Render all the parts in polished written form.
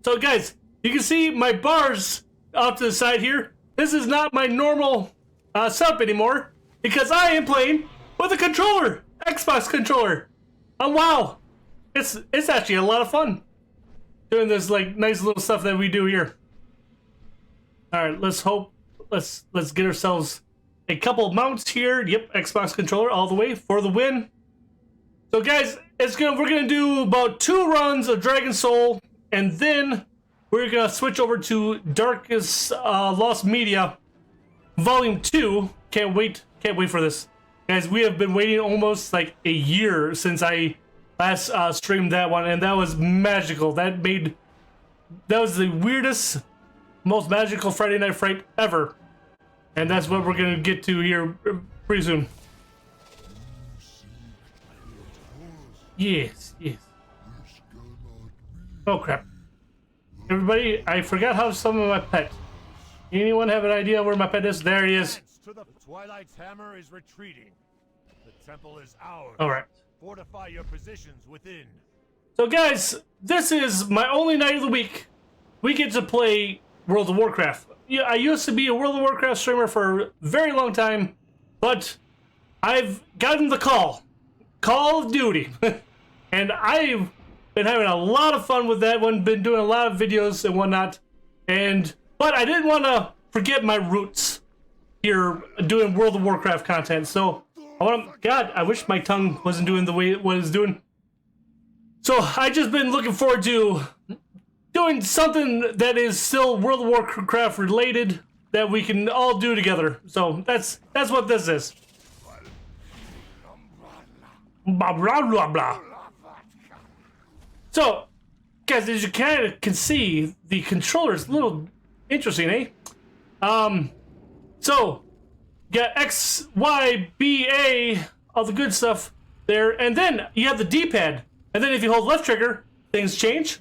So guys, you can see my bars off to the side here. This is not my normal setup anymore because I am playing with a controller, Xbox controller. Oh wow, it's actually a lot of fun doing this like nice little stuff that we do here. All right, let's get ourselves a couple of mounts here. Yep, Xbox controller all the way for the win. So guys, we're gonna do about 2 runs of Dragon Soul, and then we're gonna switch over to Darkest Lost Media Volume 2. Can't wait for this, guys. We have been waiting almost like a year since I last streamed that one, and that was magical. That was the weirdest, most magical Friday Night Fright ever, and that's what we're gonna get to here pretty soon. Yes. Oh crap! Everybody, I forgot how some of my pet. Anyone have an idea where my pet is? There he is. The Twilight's hammer is retreating. The temple is ours. All right. Fortify your positions within. So guys, this is my only night of the week. We get to play World of Warcraft. Yeah, I used to be a World of Warcraft streamer for a very long time, but I've gotten the Call of Duty, and I've been having a lot of fun with that one. Been doing a lot of videos and whatnot, but I didn't want to forget my roots here doing World of Warcraft content. So God, I wish my tongue wasn't doing the way it was doing. So I just been looking forward to doing something that is still World of Warcraft related that we can all do together. So that's what this is. Blah blah blah blah. So, guys, as you kind of can see, the controller is a little interesting, eh? So, got X, Y, B, A, all the good stuff there, and then you have the D-pad. And then if you hold left trigger, things change.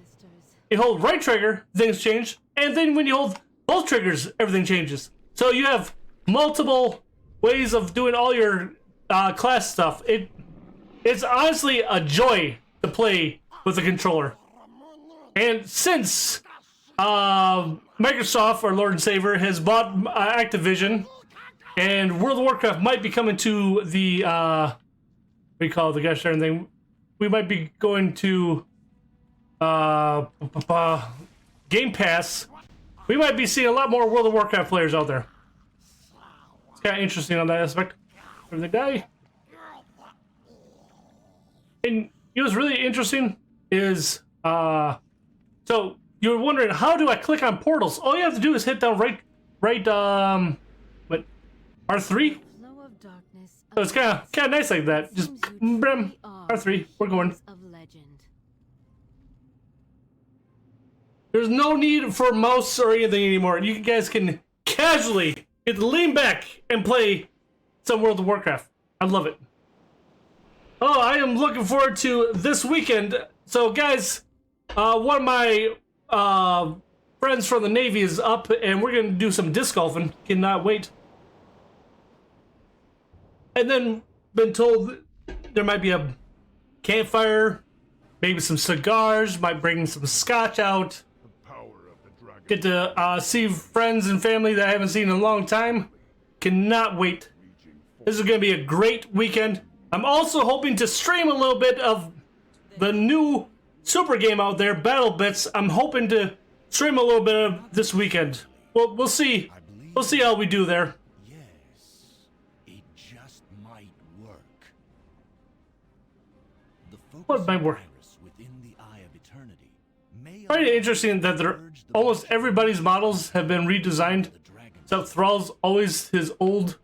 You hold right trigger, things change. And then when you hold both triggers, everything changes. So you have multiple ways of doing all your class stuff. It's honestly a joy to play with a controller. And since Microsoft, our Lord and Savior, has bought Activision, and World of Warcraft might be coming to the what do you call it, the gosh darn thing? We might be going to Game Pass. We might be seeing a lot more World of Warcraft players out there. It's kind of interesting on that aspect. There's the guy. And it was really interesting is so you're wondering, how do I click on portals? All you have to do is hit down right what, R3? So it's kind of nice like that. Just R3, we're going. There's no need for mouse or anything anymore. You guys can casually get to lean back and play some World of Warcraft. I love it. Oh, I am looking forward to this weekend. So, guys, one of my friends from the Navy is up, and we're going to do some disc golfing. Cannot wait. And then been told there might be a campfire, maybe some cigars, might bring some scotch out. Get to see friends and family that I haven't seen in a long time. Cannot wait. This is going to be a great weekend. I'm also hoping to stream a little bit of the new super game out there, Battle Bits. I'm hoping to stream a little bit of this weekend. Well, we'll see. We'll see how we do there. Yes, it just might work. What might work? Pretty interesting that almost everybody's models have been redesigned. Except Thrall's always his old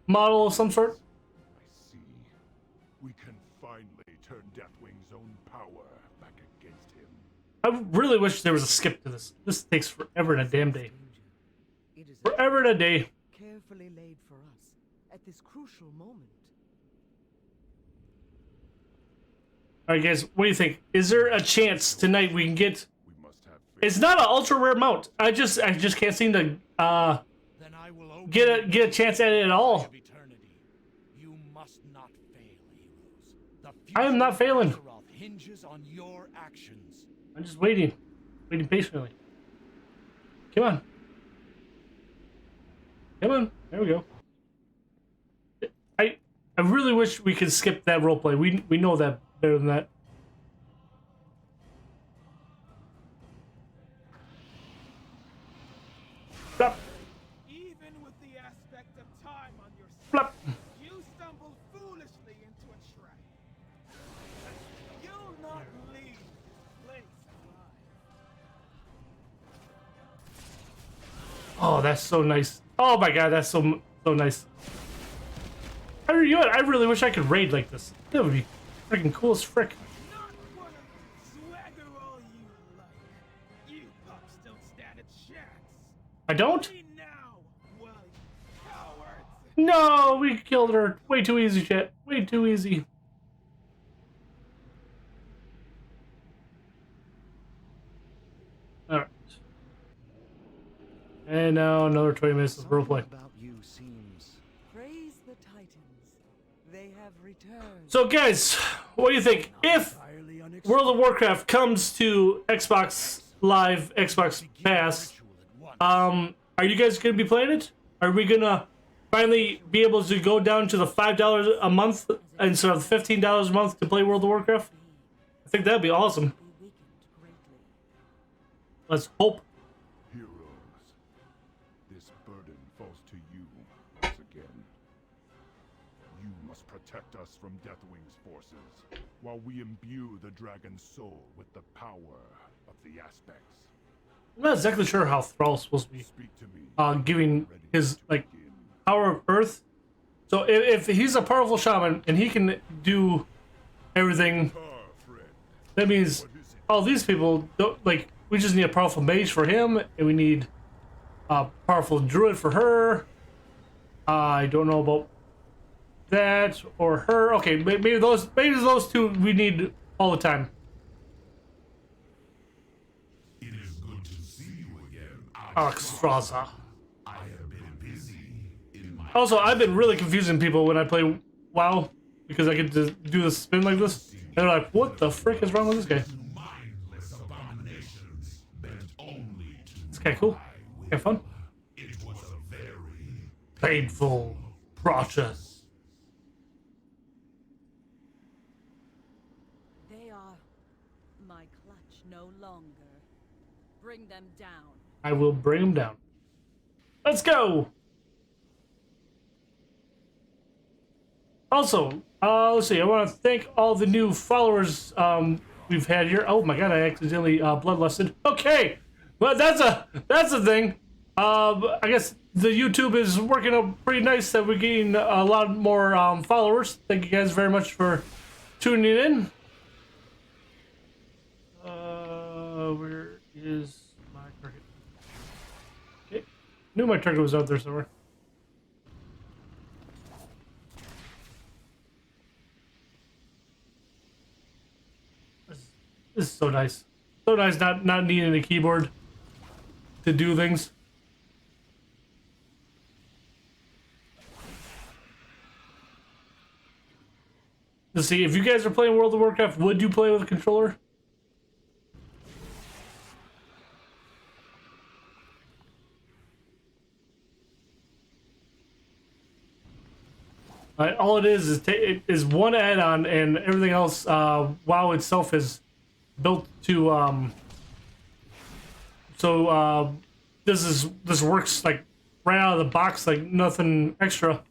model of some sort. We can finally turn Deathwing's own power back against him. I really wish there was a skip to this. This takes forever and a damn day. Forever and a day. Carefully laid for us at this crucial moment. All right, guys, what do you think? Is there a chance tonight we can get? It's not an ultra rare mount. I just can't seem to get a chance at it at all. You must not fail, heroes. I am not failing. Hinges on your actions. I'm just waiting patiently. Come on. Come on. There we go. I really wish we could skip that roleplay. We know that better than that. Flop. Even with the aspect of time on your side, Flop. you stumble foolishly into a trap. You'll not leave this place alive. Oh, that's so nice. Oh my god, that's so nice. I really wish I could raid like this. That would be freaking cool as frick. Not one of them. Swagger all you like. You pups don't stand a chance. I don't? Me now, well, you cowards. No, we killed her. Way too easy, chat. Way too easy. Alright. And now another 20 minutes of roleplay. About you seems Praise the Titans. They have returned. So guys, what do you think? If entirely unexpected. World of Warcraft comes to Xbox Live, Xbox Pass, are you guys gonna be playing it? Are we gonna finally be able to go down to the $5 a month instead of $15 a month to play World of Warcraft? I think that'd be awesome. Be weakened greatly. Let's hope. Heroes, this burden falls to you once again. You must protect us from Deathwing's forces, while we imbue the dragon's soul with the power of the aspects. I'm not exactly sure how Thrall's supposed to be Speak to me. giving Ready his to like begin. power of Earth. So if he's a powerful shaman and he can do everything, Friend. that means all these people don't like. We just need a powerful mage for him, and we need a powerful druid for her. I don't know about that or her. Okay, maybe those two we need all the time. It is good to see you again. Alexstrasza. I have been busy in my Also, I've been really confusing people when I play WoW because I get to do the spin like this. And they're like, what the frick is wrong with this guy? mindless abominations bent only to This guy cool. Have fun. It was a very Painful process. They are my clutch no longer. Bring them down. I will bring him down. Let's go! Also, let's see. I want to thank all the new followers we've had here. Oh my god, I accidentally bloodlusted. Okay, well that's a thing. I guess the YouTube is working out pretty nice that we're getting a lot more followers. Thank you guys very much for tuning in. Where is my target? Okay, knew my target was out there somewhere. This is so nice. So nice not needing a keyboard to do things. Let's see, if you guys are playing World of Warcraft, would you play with a controller? All it is one add-on, and everything else. WoW itself is built to. This works like right out of the box, like nothing extra.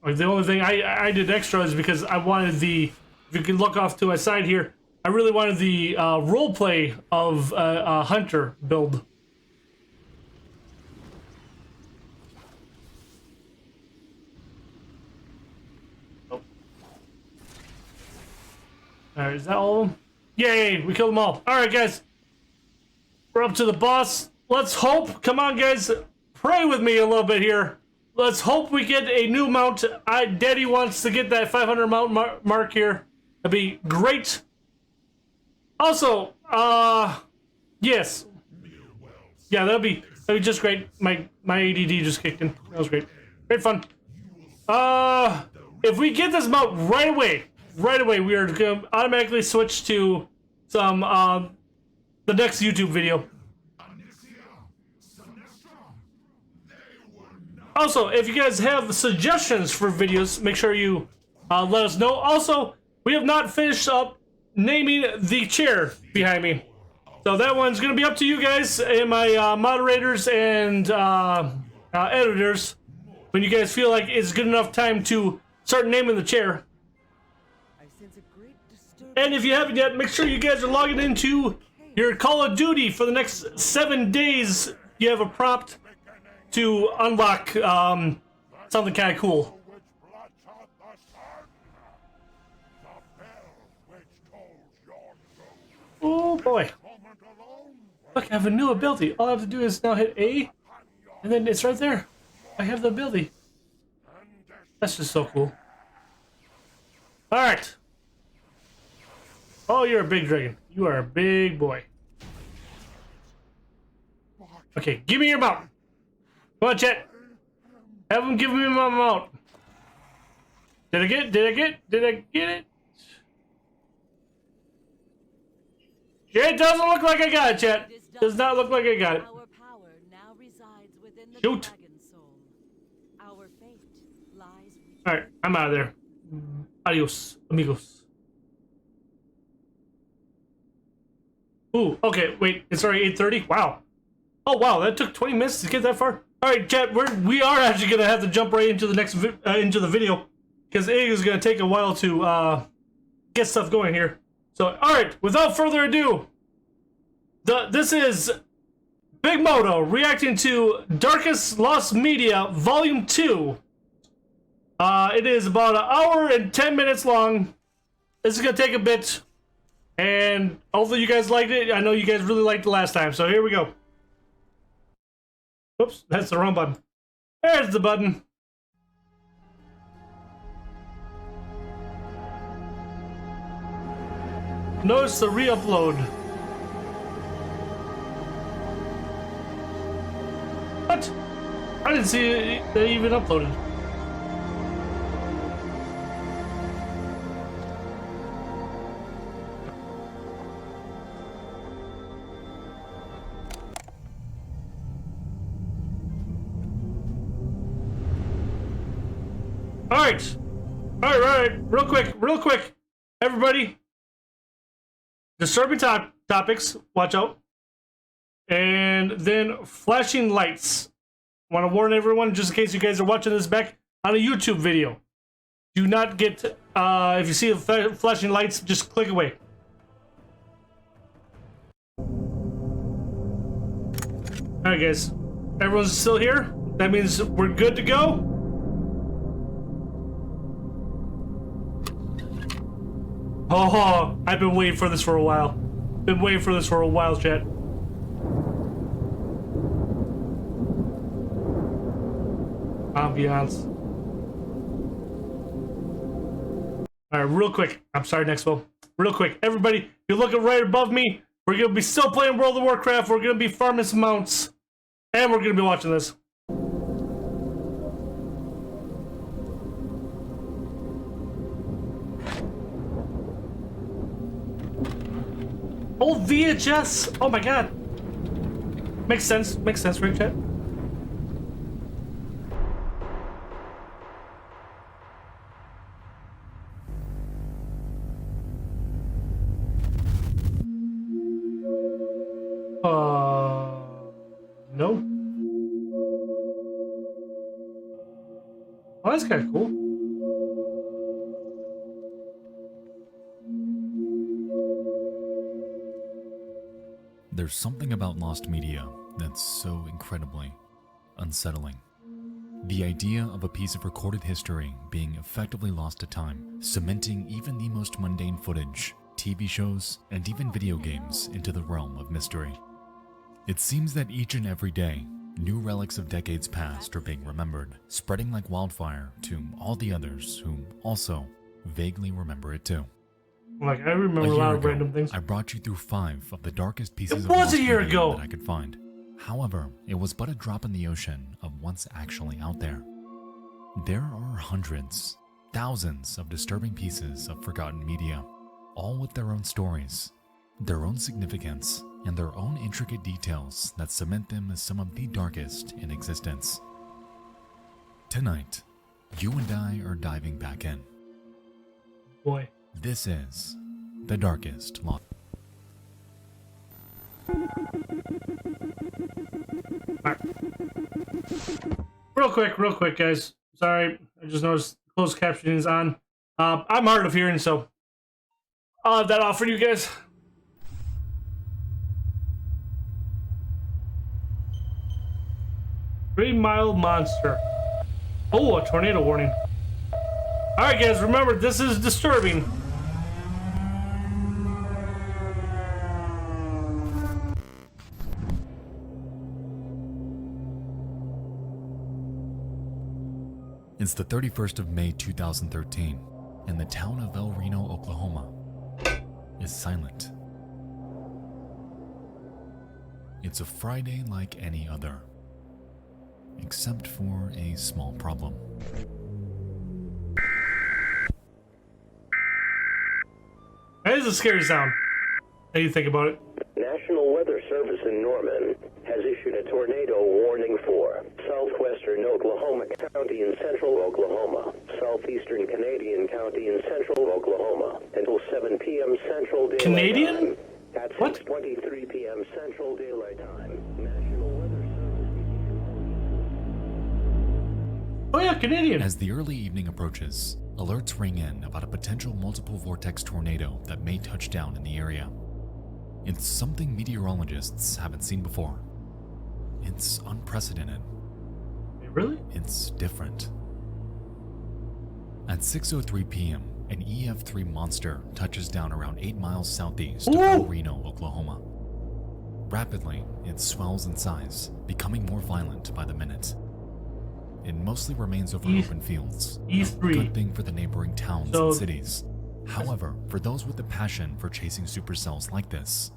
Like the only thing I did extra is because I wanted the. If you can look off to my side here, I really wanted the role play of a hunter build. Alright, is that all of them? Yay, we killed them all. Alright, guys. We're up to the boss. Let's hope. Come on, guys. Pray with me a little bit here. Let's hope we get a new mount. Daddy wants to get that 500 mount mark here. That'd be great. Also, yes. Yeah, that'd be just great. My ADD just kicked in. That was great. Great fun. If we get this mount right away, we are going to automatically switch to some the next YouTube video. Also, if you guys have suggestions for videos, make sure you let us know. Also, we have not finished up naming the chair behind me. So that one's going to be up to you guys and my moderators and editors. When you guys feel like it's good enough time to start naming the chair. I sense a great disturbance. And if you haven't yet, make sure you guys are logging into your Call of Duty for the next 7 days. You have a prompt to unlock something kind of cool. Which blots out the sun? The bell which tolls your doom. Oh boy. Moment alone. Look, I have a new ability. All I have to do is now hit A, and then it's right there. I have the ability. That's just so cool. Alright. Oh, you're a big dragon. You are a big boy. Okay, give me your mount. Come on, chat. Have them give me my mount. Did I get it? Yeah, it doesn't look like I got it, chat. Does not look like I got it. Our power now resides within the Shoot. dragon soul. Our fate lies with Alright, I'm out of there. Adios, amigos. Ooh, okay, wait, it's already 8:30? Wow. Oh wow, that took 20 minutes to get that far. Alright, chat, we are actually gonna have to jump right into the next into the video, because it is gonna take a while to get stuff going here. So, alright, without further ado, this is Big Modo reacting to Darkest Lost Media Volume 2. It is about 1 hour and 10 minutes long. This is gonna take a bit, and hopefully you guys liked it. I know you guys really liked it last time, so here we go. Oops, that's the wrong button. There's the button. Notice the re-upload. What? I didn't see it, they even uploaded. Alright, real quick, everybody. Disturbing topics, watch out. And then flashing lights. Want to warn everyone, just in case you guys are watching this back on a YouTube video. Do not get, if you see the flashing lights, just click away. Alright guys, everyone's still here? That means we're good to go? Oh, I've been waiting for this for a while. Chat. Ambiance. Alright, real quick. I'm sorry, Nexpo. Real quick. Everybody, you're looking right above me. We're gonna be still playing World of Warcraft. We're gonna be farming some mounts. And we're gonna be watching this. Old VHS! Oh my god! Makes sense, right, chat? No? Oh, that's kinda cool. There's something about lost media that's so incredibly unsettling. The idea of a piece of recorded history being effectively lost to time, cementing even the most mundane footage, TV shows, and even video games into the realm of mystery. It seems that each and every day, new relics of decades past are being remembered, spreading like wildfire to all the others who also vaguely remember it too. Like, I remember a lot of random things. I brought you through 5 of the darkest pieces of was a year media ago that I could find. However, it was but a drop in the ocean of what's actually out there. There are hundreds, thousands of disturbing pieces of forgotten media, all with their own stories, their own significance, and their own intricate details that cement them as some of the darkest in existence. Tonight, you and I are diving back in. Boy. This is The Darkest Lost. Right. Real quick, guys. Sorry, I just noticed closed captioning is on. I'm hard of hearing, so I'll have that off for you guys. Three-mile monster. Oh, a tornado warning. Alright, guys, remember, this is disturbing. It's the 31st of May 2013, and the town of El Reno, Oklahoma is silent. It's a Friday like any other, except for a small problem. That is a scary sound. How do you think about it? National Weather Service in Norman has issued a tornado warning for southwestern Oklahoma County in central Oklahoma, southeastern Canadian County in central Oklahoma, until 7 p.m. Central Daylight Canadian? Time. At What? 6:23 p.m. Central Daylight Time. National Weather Service. Oh yeah, Canadian. As the early evening approaches, alerts ring in about a potential multiple vortex tornado that may touch down in the area. It's something meteorologists haven't seen before. It's unprecedented. Really? It's different. At 6:03 p.m., an EF3 monster touches down around 8 miles southeast of El Reno, Oklahoma. Rapidly, it swells in size, becoming more violent by the minute. It mostly remains over open fields. E3. Good thing for the neighboring towns So- and cities. However, for those with the passion for chasing supercells like this,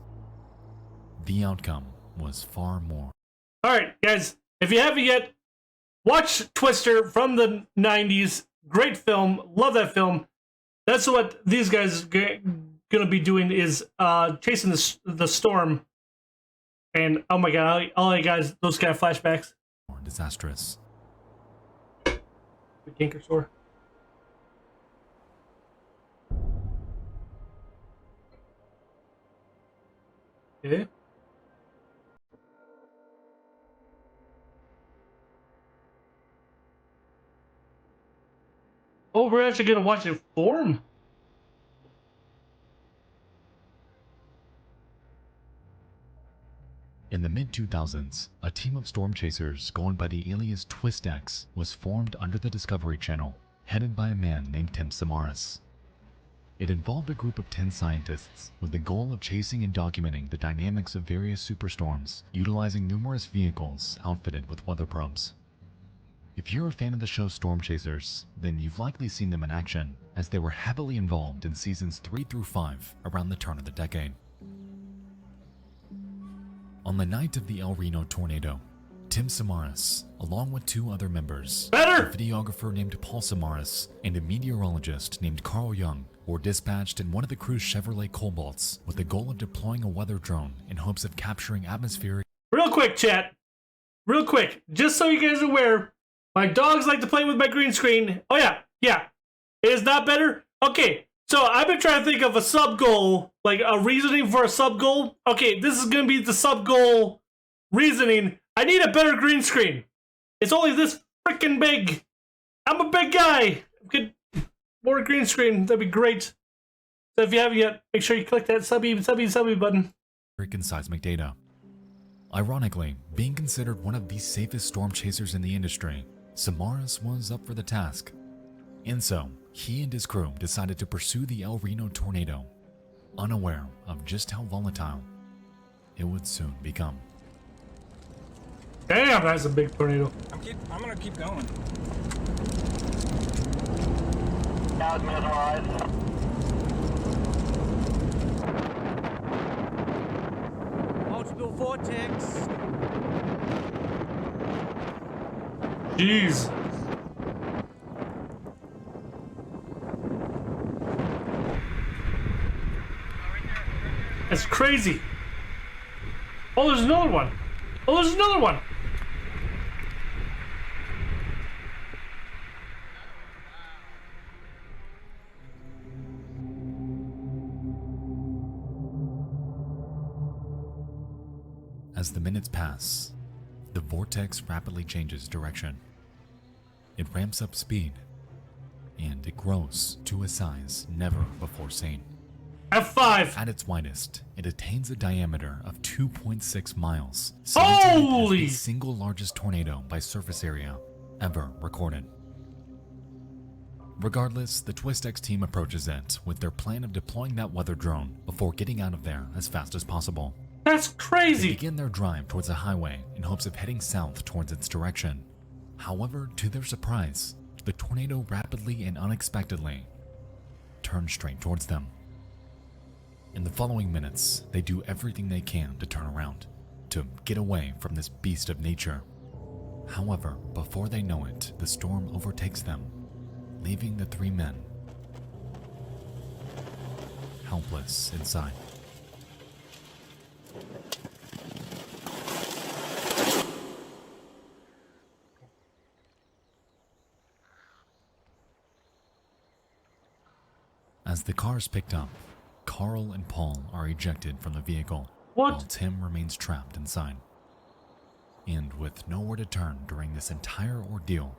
the outcome was far more. Alright, guys, if you haven't yet, watch Twister from the 90s. Great film. Love that film. That's what these guys are gonna be doing, is chasing the storm. And oh my god, all you guys, those kind of flashbacks. More disastrous. The Kinker store. Okay. Oh, we're actually gonna watch it form. In the mid-2000s, a team of storm chasers going by the alias TwistX was formed under the Discovery Channel, headed by a man named Tim Samaras. It involved a group of 10 scientists with the goal of chasing and documenting the dynamics of various superstorms, utilizing numerous vehicles outfitted with weather probes. If you're a fan of the show Storm Chasers, then you've likely seen them in action, as they were heavily involved in seasons 3 through 5 around the turn of the decade. On the night of the El Reno tornado, Tim Samaras, along with 2 other members, Better! a videographer named Paul Samaras and a meteorologist named Carl Young, were dispatched in one of the crew's Chevrolet Cobalts with the goal of deploying a weather drone in hopes of capturing atmospheric. Real quick, chat. Real quick, just so you guys are aware, my dogs like to play with my green screen. Oh yeah. It is not better? Okay, so I've been trying to think of a sub-goal, like a reasoning for a sub-goal. Okay, this is gonna be the sub-goal reasoning. I need a better green screen. It's only this freaking big. I'm a big guy. Get more green screen, that'd be great. So if you haven't yet, make sure you click that subby button. And seismic data. Ironically, being considered one of the safest storm chasers in the industry, Samaras was up for the task. And so, he and his crew decided to pursue the El Reno tornado, unaware of just how volatile it would soon become. Damn, that's a big tornado. I'm gonna keep going. Multiple vortex. Jeez. That's crazy. Oh, there's another one. Oh, there's another one. As the minutes pass, the vortex rapidly changes direction. It ramps up speed, and it grows to a size never before seen. F5. At its widest, it attains a diameter of 2.6 miles, Holy! the single largest tornado by surface area ever recorded. Regardless, the TwistX team approaches it with their plan of deploying that weather drone before getting out of there as fast as possible. That's They crazy. begin their drive towards a highway in hopes of heading south towards its direction. However, to their surprise, the tornado rapidly and unexpectedly turns straight towards them. In the following minutes, they do everything they can to turn around, to get away from this beast of nature. However, before they know it, the storm overtakes them, leaving the three men helpless inside. As the car is picked up, Carl and Paul are ejected from the vehicle, What? while Tim remains trapped inside. And with nowhere to turn during this entire ordeal,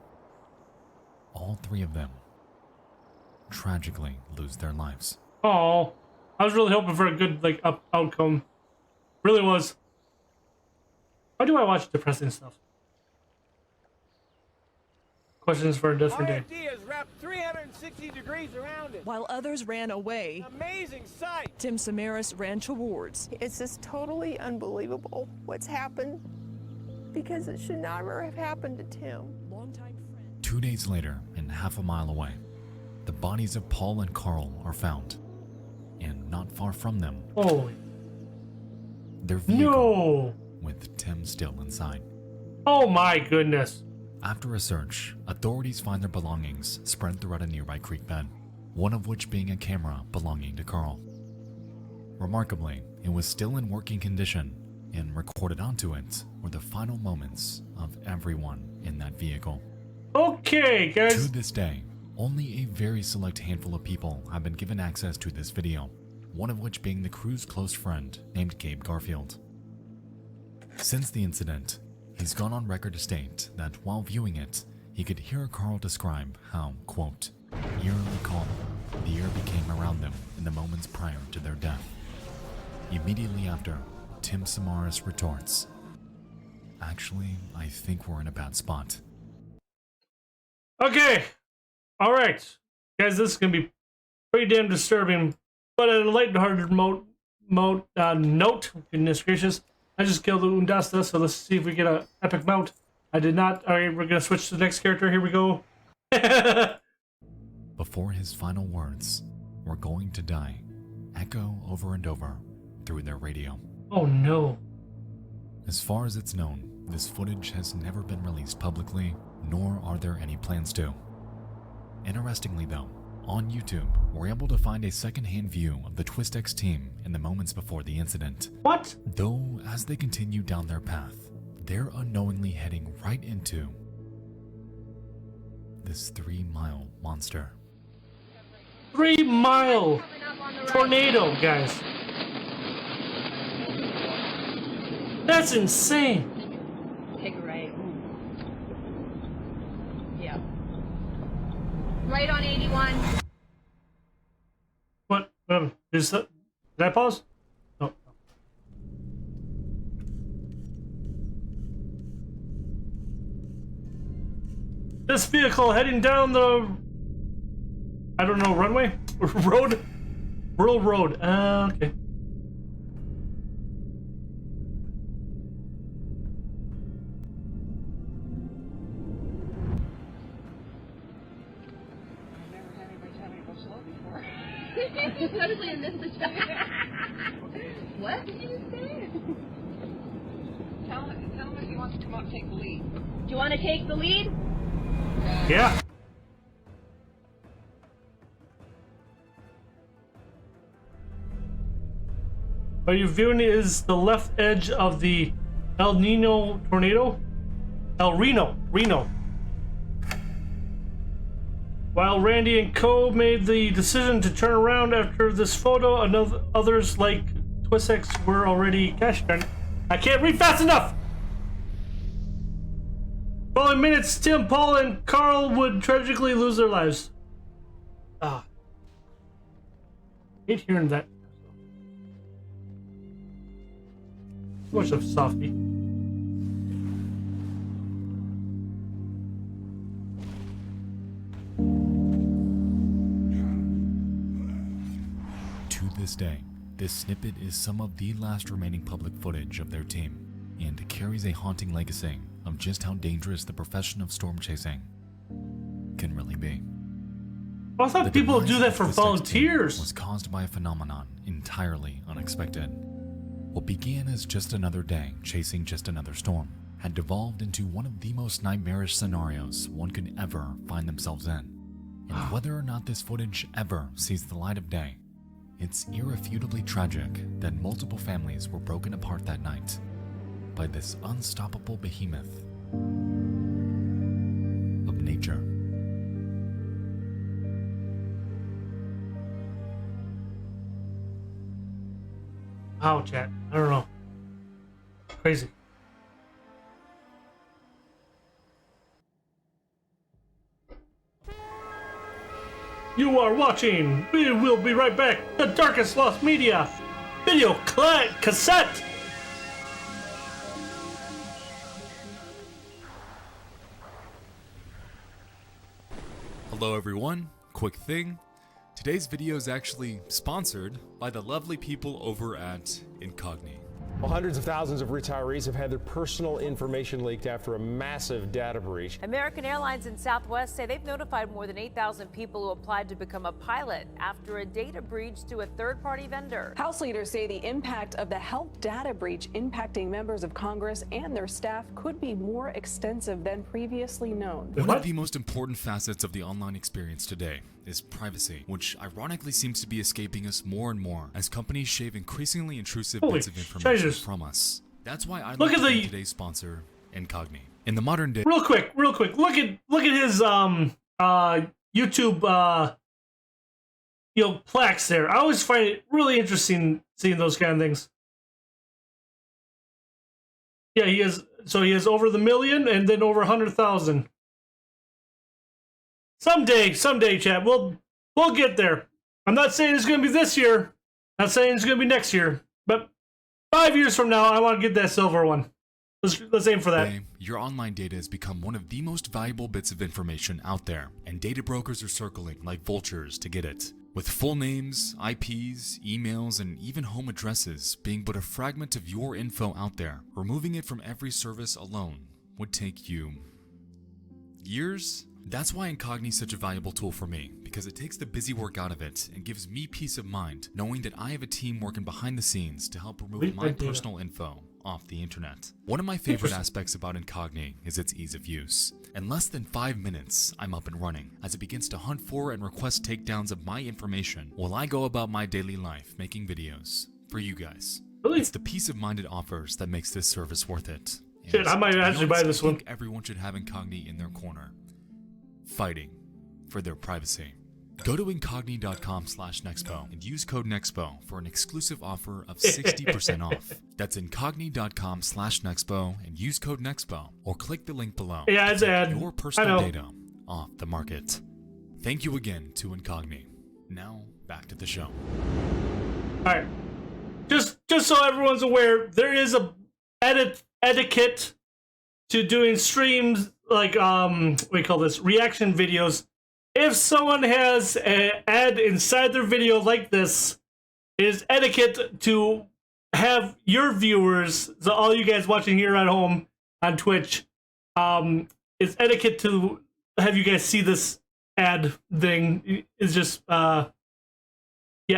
all three of them tragically lose their lives. Oh, I was really hoping for a good outcome. Really was. Why do I watch depressing stuff? Questions for a different day. RFD is wrapped 360 degrees around it. While others ran away, Amazing sight. Tim Samaras ran towards. It's just totally unbelievable what's happened because it should never have happened to Tim. Longtime friend. 2 days later, and half a mile away, the bodies of Paul and Carl are found. And not far from them, Holy. their vehicle No. with Tim still inside. Oh my goodness. After a search, authorities find their belongings spread throughout a nearby creek bed, one of which being a camera belonging to Carl. Remarkably, it was still in working condition, and recorded onto it were the final moments of everyone in that vehicle. Okay, To guys. this day, only a very select handful of people have been given access to this video, one of which being the crew's close friend named Gabe Garfield. Since the incident, he's gone on record to state that while viewing it, he could hear Carl describe how, quote, eerily calm the air became around them in the moments prior to their death. Immediately after, Tim Samaras retorts, "Actually, I think we're in a bad spot." Okay. All right. Guys, this is going to be pretty damn disturbing. But at a lighthearted note, goodness gracious, I just killed the Undasta, so let's see if we get an epic mount. I did not. All right, we're going to switch to the next character. Here we go. Before his final words, "We're going to die," echo over and over through their radio. Oh, no. As far as it's known, this footage has never been released publicly, nor are there any plans to. Interestingly though, on YouTube, we're able to find a second-hand view of the TwistX team in the moments before the incident. What? Though, as they continue down their path, they're unknowingly heading right into this 3-mile monster. 3-mile tornado, guys. That's insane. Take a right. Yeah. Right on 81. What? Did I pause? No. This vehicle heading down the, I don't know, runway? Road? Rural road. Okay. Totally missed the shot. What did you say? Tell him if he wants to come out and take the lead. Do you want to take the lead? Yeah. Are you viewing is the left edge of the El Nino tornado? El Reno. While Randy and Co. made the decision to turn around after this photo, others like Twisex were already cashing in. I can't read fast enough! Following minutes, Tim, Paul, and Carl would tragically lose their lives. Ah. Hate hearing that. Too much of softy. To this day, this snippet is some of the last remaining public footage of their team, and carries a haunting legacy of just how dangerous the profession of storm chasing can really be. I thought people do that for The Twisex volunteers. team was caused by a phenomenon entirely unexpected. What began as just another day chasing just another storm had devolved into one of the most nightmarish scenarios one could ever find themselves in. And whether or not this footage ever sees the light of day, it's irrefutably tragic that multiple families were broken apart that night by this unstoppable behemoth of nature. Wow, chat. I don't know. Crazy. You are watching. We will be right back. The Darkest Lost Media video cassette. Hello everyone, quick thing. Today's video is actually sponsored by the lovely people over at Incogni. Well, hundreds of thousands of retirees have had their personal information leaked after a massive data breach. American Airlines and Southwest say they've notified more than 8,000 people who applied to become a pilot after a data breach to a third-party vendor. House leaders say the impact of the health data breach impacting members of Congress and their staff could be more extensive than previously known. One of the most important facets of the online experience today is privacy, which ironically seems to be escaping us more and more as companies shave increasingly intrusive bits of information from us. That's why I look at today's sponsor, Incogni. In the modern day, real quick, look at his YouTube plaques there. I always find it really interesting seeing those kind of things. Yeah, he has over the million and then over 100,000. Someday, chat, we'll get there. I'm not saying it's gonna be this year. Not saying it's gonna be next year, but 5 years from now, I want to get that silver one. Let's aim for that. Today, your online data has become one of the most valuable bits of information out there, and data brokers are circling like vultures to get it. With full names, IPs, emails, and even home addresses being but a fragment of your info out there, removing it from every service alone would take you years? That's why Incogni is such a valuable tool for me, because it takes the busy work out of it and gives me peace of mind knowing that I have a team working behind the scenes to help remove my personal info off the internet. One of my favorite aspects about Incogni is its ease of use. In less than 5 minutes, I'm up and running as it begins to hunt for and request takedowns of my information while I go about my daily life making videos for you guys. Really? It's the peace of mind it offers that makes this service worth it. Shit, I might actually buy this one. I think everyone should have Incogni in their corner, fighting for their privacy. Go to incogni.com/Nexpo and use code Nexpo for an exclusive offer of 60% off. That's incogni.com/Nexpo and use code Nexpo, or click the link below. Yeah, it's ad. Your personal data off the market. Thank you again to Incogni. Now back to the show. All right, just so everyone's aware, there is a etiquette to doing streams like what do you call this, reaction videos. If someone has an ad inside their video like this, it is etiquette to have your viewers, so all you guys watching here at home on Twitch, it's etiquette to have you guys see this ad thing. It's just yeah,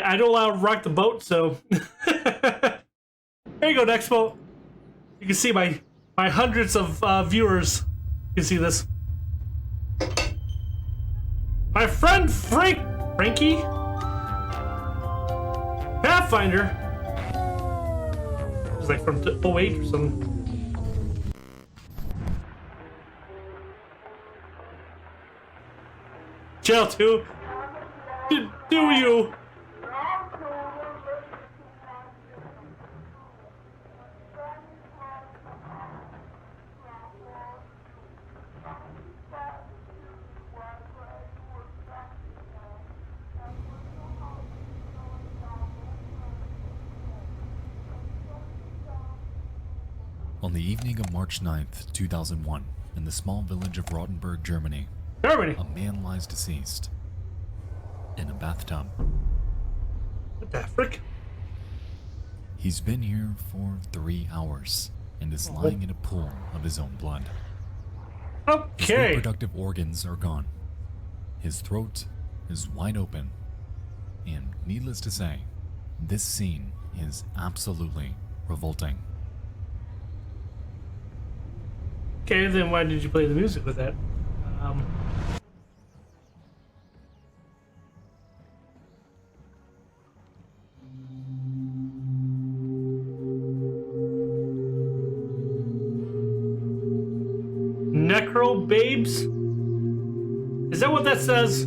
I don't allow to rock the boat, so there you go, Nexpo. You can see my hundreds of viewers. You can see this. My friend Frankie Pathfinder. like from 08 or something. Jail 2? Do you? On the evening of March 9th, 2001, in the small village of Rottenburg, Germany, a man lies deceased in a bathtub. What the frick? He's been here for 3 hours and is lying in a pool of his own blood. His Okay. reproductive organs are gone. His throat is wide open. And needless to say, this scene is absolutely revolting. Okay, then why did you play the music with that? Necro Babes? Is that what that says?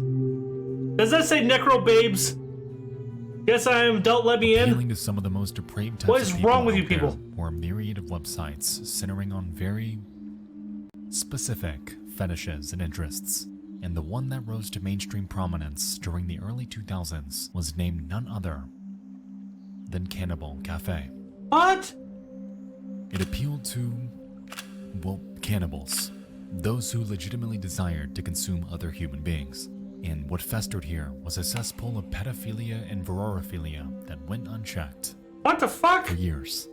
Does that say Necro Babes? Yes, I am. Don't let me in. Appealing to some of the most depraved types What is of people wrong with out you people? there were a myriad of websites centering on very specific fetishes and interests. And the one that rose to mainstream prominence during the early 2000s was named none other than Cannibal Cafe. What? It appealed to, well, cannibals. Those who legitimately desired to consume other human beings. And what festered here was a cesspool of pedophilia and vorophilia that went unchecked. What the fuck? For years.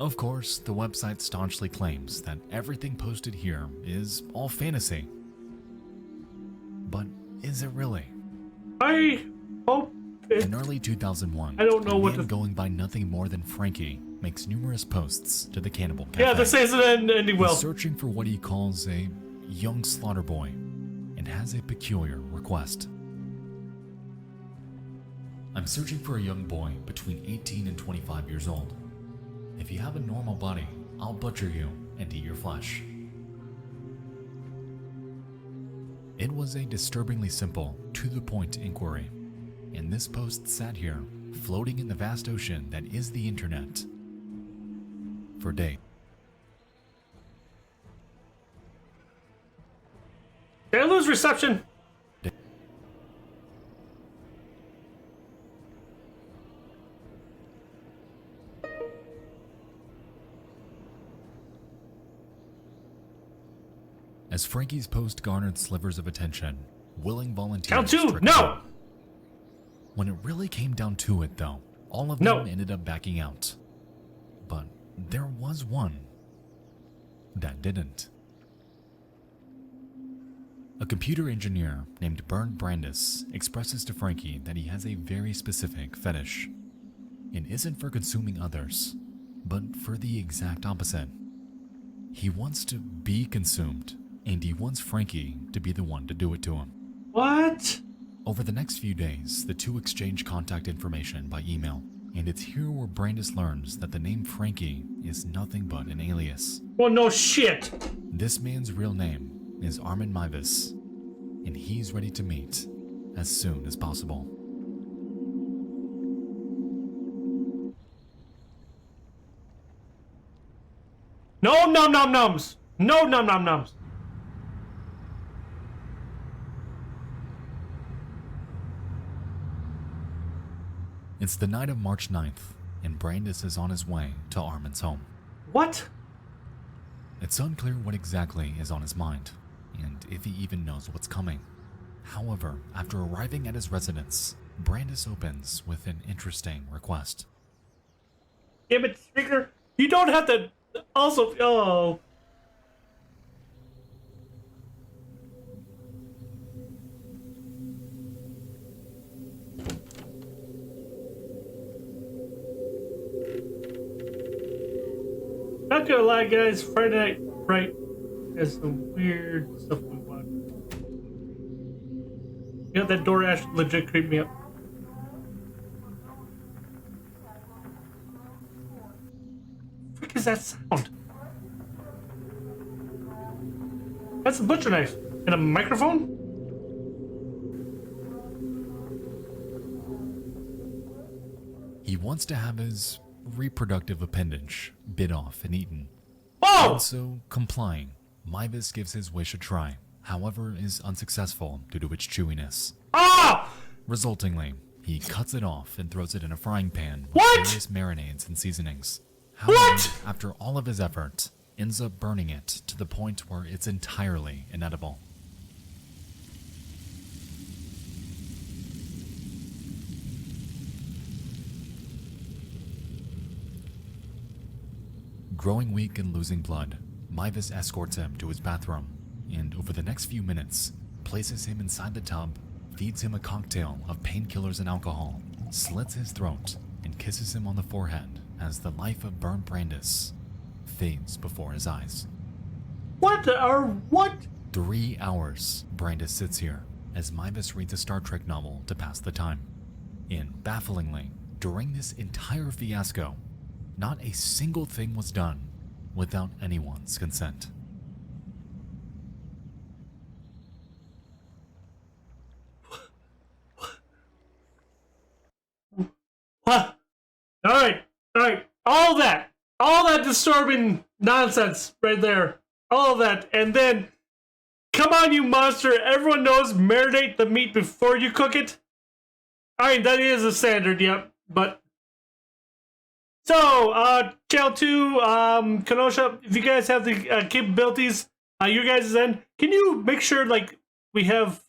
Of course, the website staunchly claims that everything posted here is all fantasy. But is it really? I hope it... In early 2001, I don't know what man going by nothing more than Frankie makes numerous posts to the Cannibal Cafe. Yeah, this isn't ending well. He's searching for what he calls a young slaughter boy and has a peculiar request. I'm searching for a young boy between 18 and 25 years old. If you have a normal body, I'll butcher you and eat your flesh. It was a disturbingly simple, to-the-point inquiry, and this post sat here, floating in the vast ocean that is the internet, for days. Did I lose reception? As Frankie's post garnered slivers of attention, willing volunteers... Count two! No! When it really came down to it, though, all of them ended up backing out. But there was one that didn't. A computer engineer named Bernd Brandis expresses to Frankie that he has a very specific fetish. It isn't for consuming others, but for the exact opposite. He wants to be consumed, and he wants Frankie to be the one to do it to him. What? Over the next few days, the two exchange contact information by email, and it's here where Brandis learns that the name Frankie is nothing but an alias. Well, no shit! This man's real name is Armin Mivas, and he's ready to meet as soon as possible. No nums! No nums! It's the night of March 9th, and Brandis is on his way to Armin's home. What? It's unclear what exactly is on his mind, and if he even knows what's coming. However, after arriving at his residence, Brandis opens with an interesting request. Damn it, speaker! You don't have to... Also... Oh... Not gonna lie, guys, Friday Night Fright has some weird stuff going on. You know, that door actually legit creeped me up. fuck is that sound? That's a butcher knife. And a microphone? He wants to have his reproductive appendage bit off and eaten. Oh! And so, complying, Mivus gives his wish a try, however is unsuccessful due to its chewiness. Ah! Resultingly, he cuts it off and throws it in a frying pan with What? various marinades and seasonings. However, What? after all of his effort, ends up burning it to the point where it's entirely inedible. Growing weak and losing blood, Mivus escorts him to his bathroom, and over the next few minutes, places him inside the tub, feeds him a cocktail of painkillers and alcohol, slits his throat, and kisses him on the forehead as the life of Bernd Brandis fades before his eyes. What? 3 hours Brandis sits here as Mivus reads a Star Trek novel to pass the time. And bafflingly, during this entire fiasco, not a single thing was done without anyone's consent. What? Alright. All that disturbing nonsense right there. All of that. And then, come on, you monster. Everyone knows marinate the meat before you cook it. I mean, that is a standard, yep. But, so, Channel 2, Kenosha, if you guys have the capabilities, your guys' end, can you make sure, like, we have,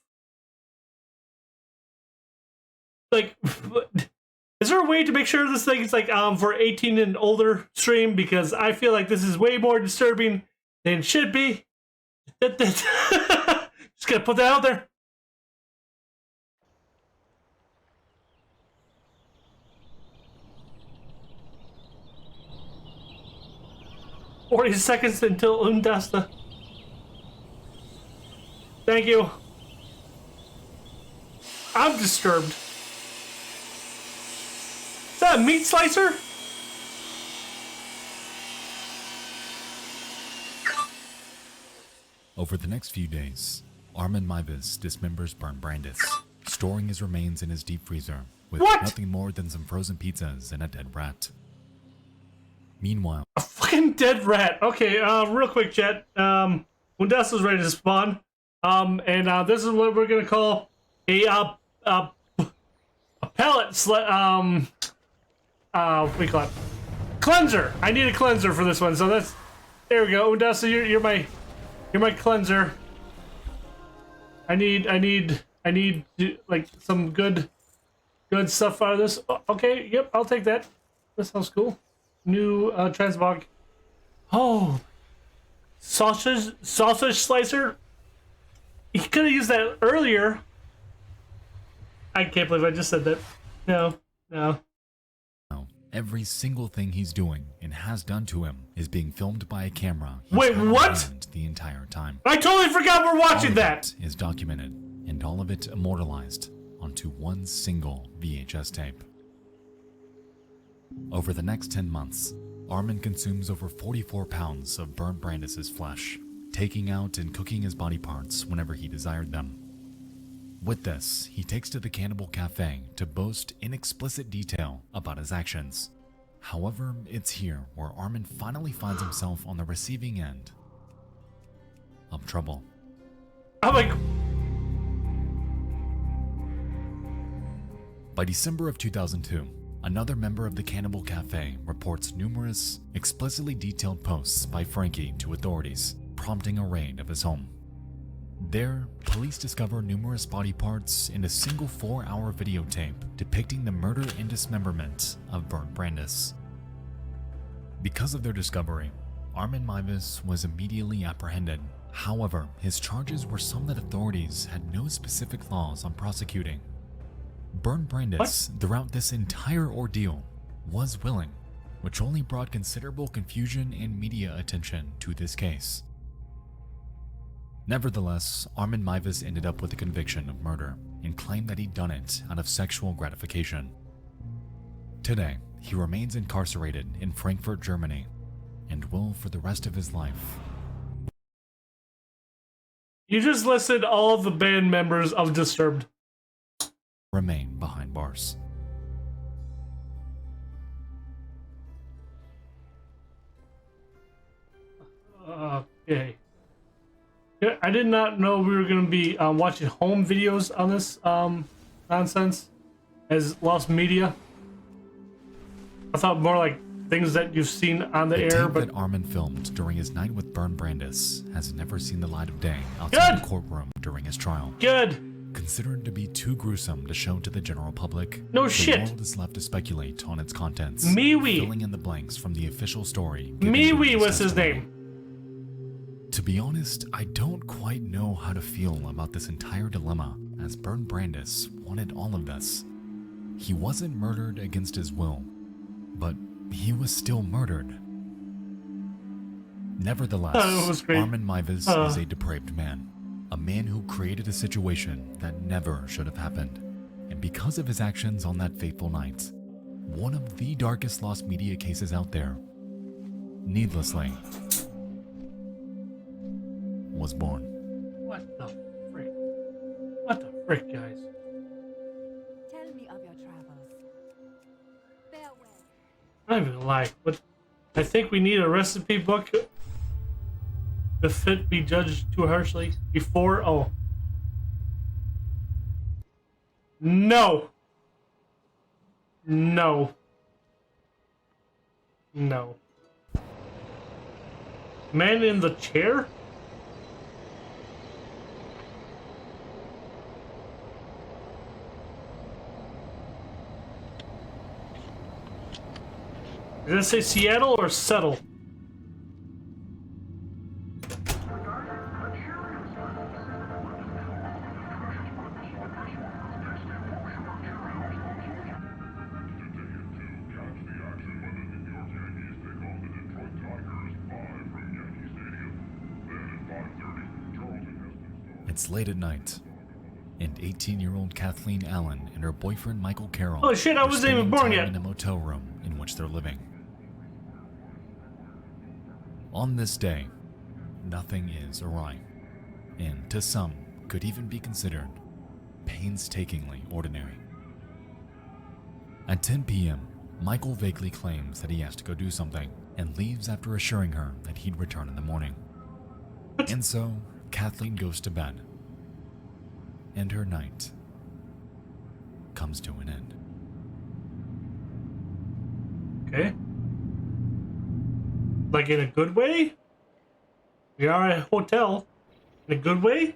like, is there a way to make sure this thing is, like, for 18 and older stream? Because I feel like this is way more disturbing than it should be. Just gonna put that out there. "40 seconds until Undasta." Thank you. I'm disturbed. Is that a meat slicer? Over the next few days, Armin Mivus dismembers Bernd Brandis, storing his remains in his deep freezer with nothing more than some frozen pizzas and a dead rat. Meanwhile, A fucking dead rat. Okay, real quick, chat. Undasta's ready to spawn. And this is what we're gonna call a pellet what do we call it? Cleanser. I need a cleanser for this one, so that's, there we go. Undasta, you're my cleanser. I need like some good stuff out of this. Oh, okay, yep, I'll take that. That sounds cool. New transmog. Oh, sausage slicer. You could have used that earlier. I can't believe I just said that. No. every single thing he's doing and has done to him is being filmed by a camera. Wait, what? The entire time. I totally forgot we're watching all that. It is documented, and all of it immortalized onto one single VHS tape. Over the next 10 months, Armin consumes over 44 pounds of Bernd Brandis' flesh, taking out and cooking his body parts whenever he desired them. With this, he takes to the Cannibal Cafe to boast in explicit detail about his actions. However, it's here where Armin finally finds himself on the receiving end of trouble. I'm like... By December of 2002, another member of the Cannibal Cafe reports numerous, explicitly detailed posts by Frankie to authorities, prompting a raid of his home. There, police discover numerous body parts in a single 4-hour videotape depicting the murder and dismemberment of Bernd Brandis. Because of their discovery, Armin Mivus was immediately apprehended. However, his charges were some that authorities had no specific laws on prosecuting. Bernd Brandis, throughout this entire ordeal, was willing, which only brought considerable confusion and media attention to this case. Nevertheless, Armin Mivus ended up with a conviction of murder and claimed that he'd done it out of sexual gratification. Today, he remains incarcerated in Frankfurt, Germany, and will, for the rest of his life, You just listed all the band members of Disturbed. remain behind bars. Okay. Yeah, I did not know we were going to be watching home videos on this nonsense as Lost Media. I thought more like things that you've seen on the air, tape but that Armin filmed during his night with Bern Brandis has never seen the light of day outside the courtroom during his trial. Good. Considered to be too gruesome to show to the general public, No the shit. world is left to speculate on its contents, MeWe. filling in the blanks from the official story. given MeWe during was his testimony. name. To be honest, I don't quite know how to feel about this entire dilemma, as Bern Brandis wanted all of this. He wasn't murdered against his will, but he was still murdered. Nevertheless, it was great. Armin Meiwes is a depraved man, a man who created a situation that never should have happened. And because of his actions on that fateful night, one of the darkest lost media cases out there, needlessly, was born. What the frick? What the frick, guys? Tell me of your travels. Farewell. I'm not even gonna lie, but I think we need a recipe book to fit be judged too harshly before. Oh. No. No. No. Man in the chair? Did it say Seattle or settle? It's late at night, and 18-year-old Kathleen Allen and her boyfriend Michael Carroll Oh shit, I are wasn't even spending born time yet. in a motel room in which they're living. On this day, nothing is awry, and to some could even be considered painstakingly ordinary. At 10 p.m., Michael vaguely claims that he has to go do something and leaves after assuring her that he'd return in the morning. And so, Kathleen goes to bed, and her night comes to an end. Okay. Like in a good way? We are at a hotel. In a good way?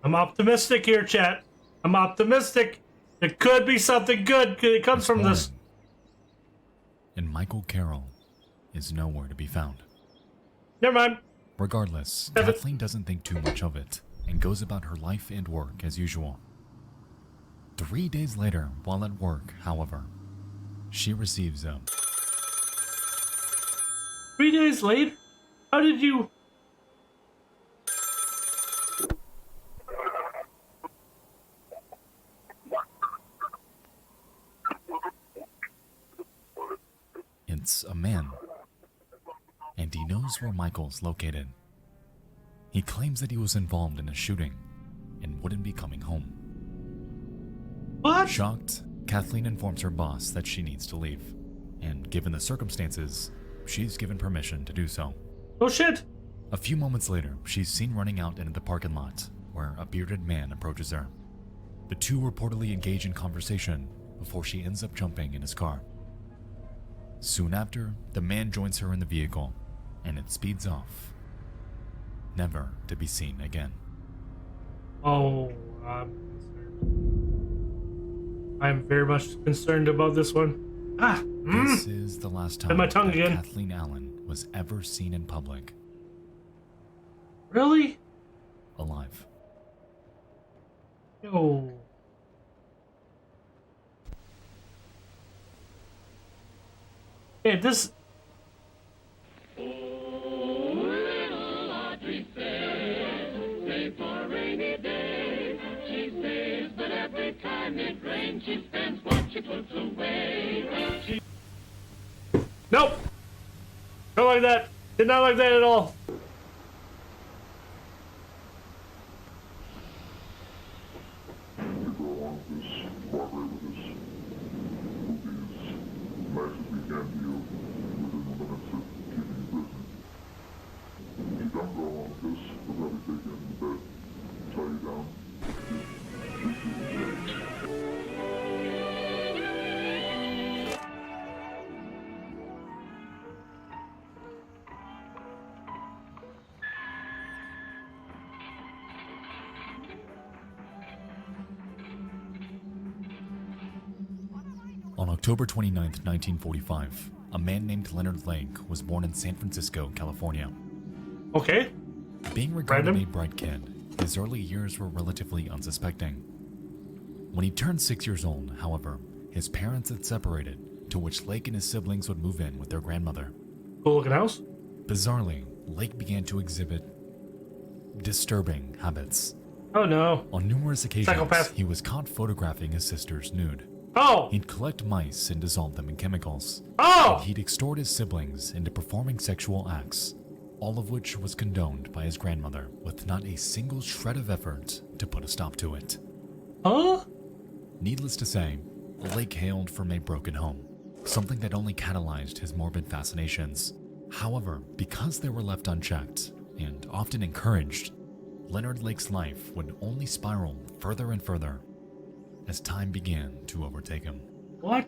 I'm optimistic here, chat. I'm optimistic. There could be something good that comes from this. And Michael Carroll is nowhere to be found. Never mind. Regardless, Kathleen doesn't think too much of it and goes about her life and work as usual. 3 days later, while at work, however, she receives a 3 days later? How did you... It's a man, and he knows where Michael's located. He claims that he was involved in a shooting and wouldn't be coming home. What? Shocked, Kathleen informs her boss that she needs to leave, and given the circumstances, she's given permission to do so. Oh shit! A few moments later, she's seen running out into the parking lot, where a bearded man approaches her. The two reportedly engage in conversation before she ends up jumping in his car. Soon after, the man joins her in the vehicle, and it speeds off, never to be seen again. Oh, I'm very much concerned about this one. This is the last time my tongue that again. Kathleen Allen was ever seen in public. Really? Alive. Yo. Hey, this... She spends what she puts away. Nope. Don't like that. Did not like that at all. On October 29, 1945, a man named Leonard Lake was born in San Francisco, California. Okay. Being regarded a bright kid, his early years were relatively unsuspecting. When he turned 6 years old, however, his parents had separated, to which Lake and his siblings would move in with their grandmother. Cool looking house. Bizarrely, Lake began to exhibit disturbing habits. Oh no. On numerous occasions, Psychopath. he was caught photographing his sisters nude. Oh! He'd collect mice and dissolve them in chemicals. Oh! And he'd extort his siblings into performing sexual acts, all of which was condoned by his grandmother, with not a single shred of effort to put a stop to it. Huh? Needless to say, Lake hailed from a broken home, something that only catalyzed his morbid fascinations. However, because they were left unchecked, and often encouraged, Leonard Lake's life would only spiral further and further as time began to overtake him. What?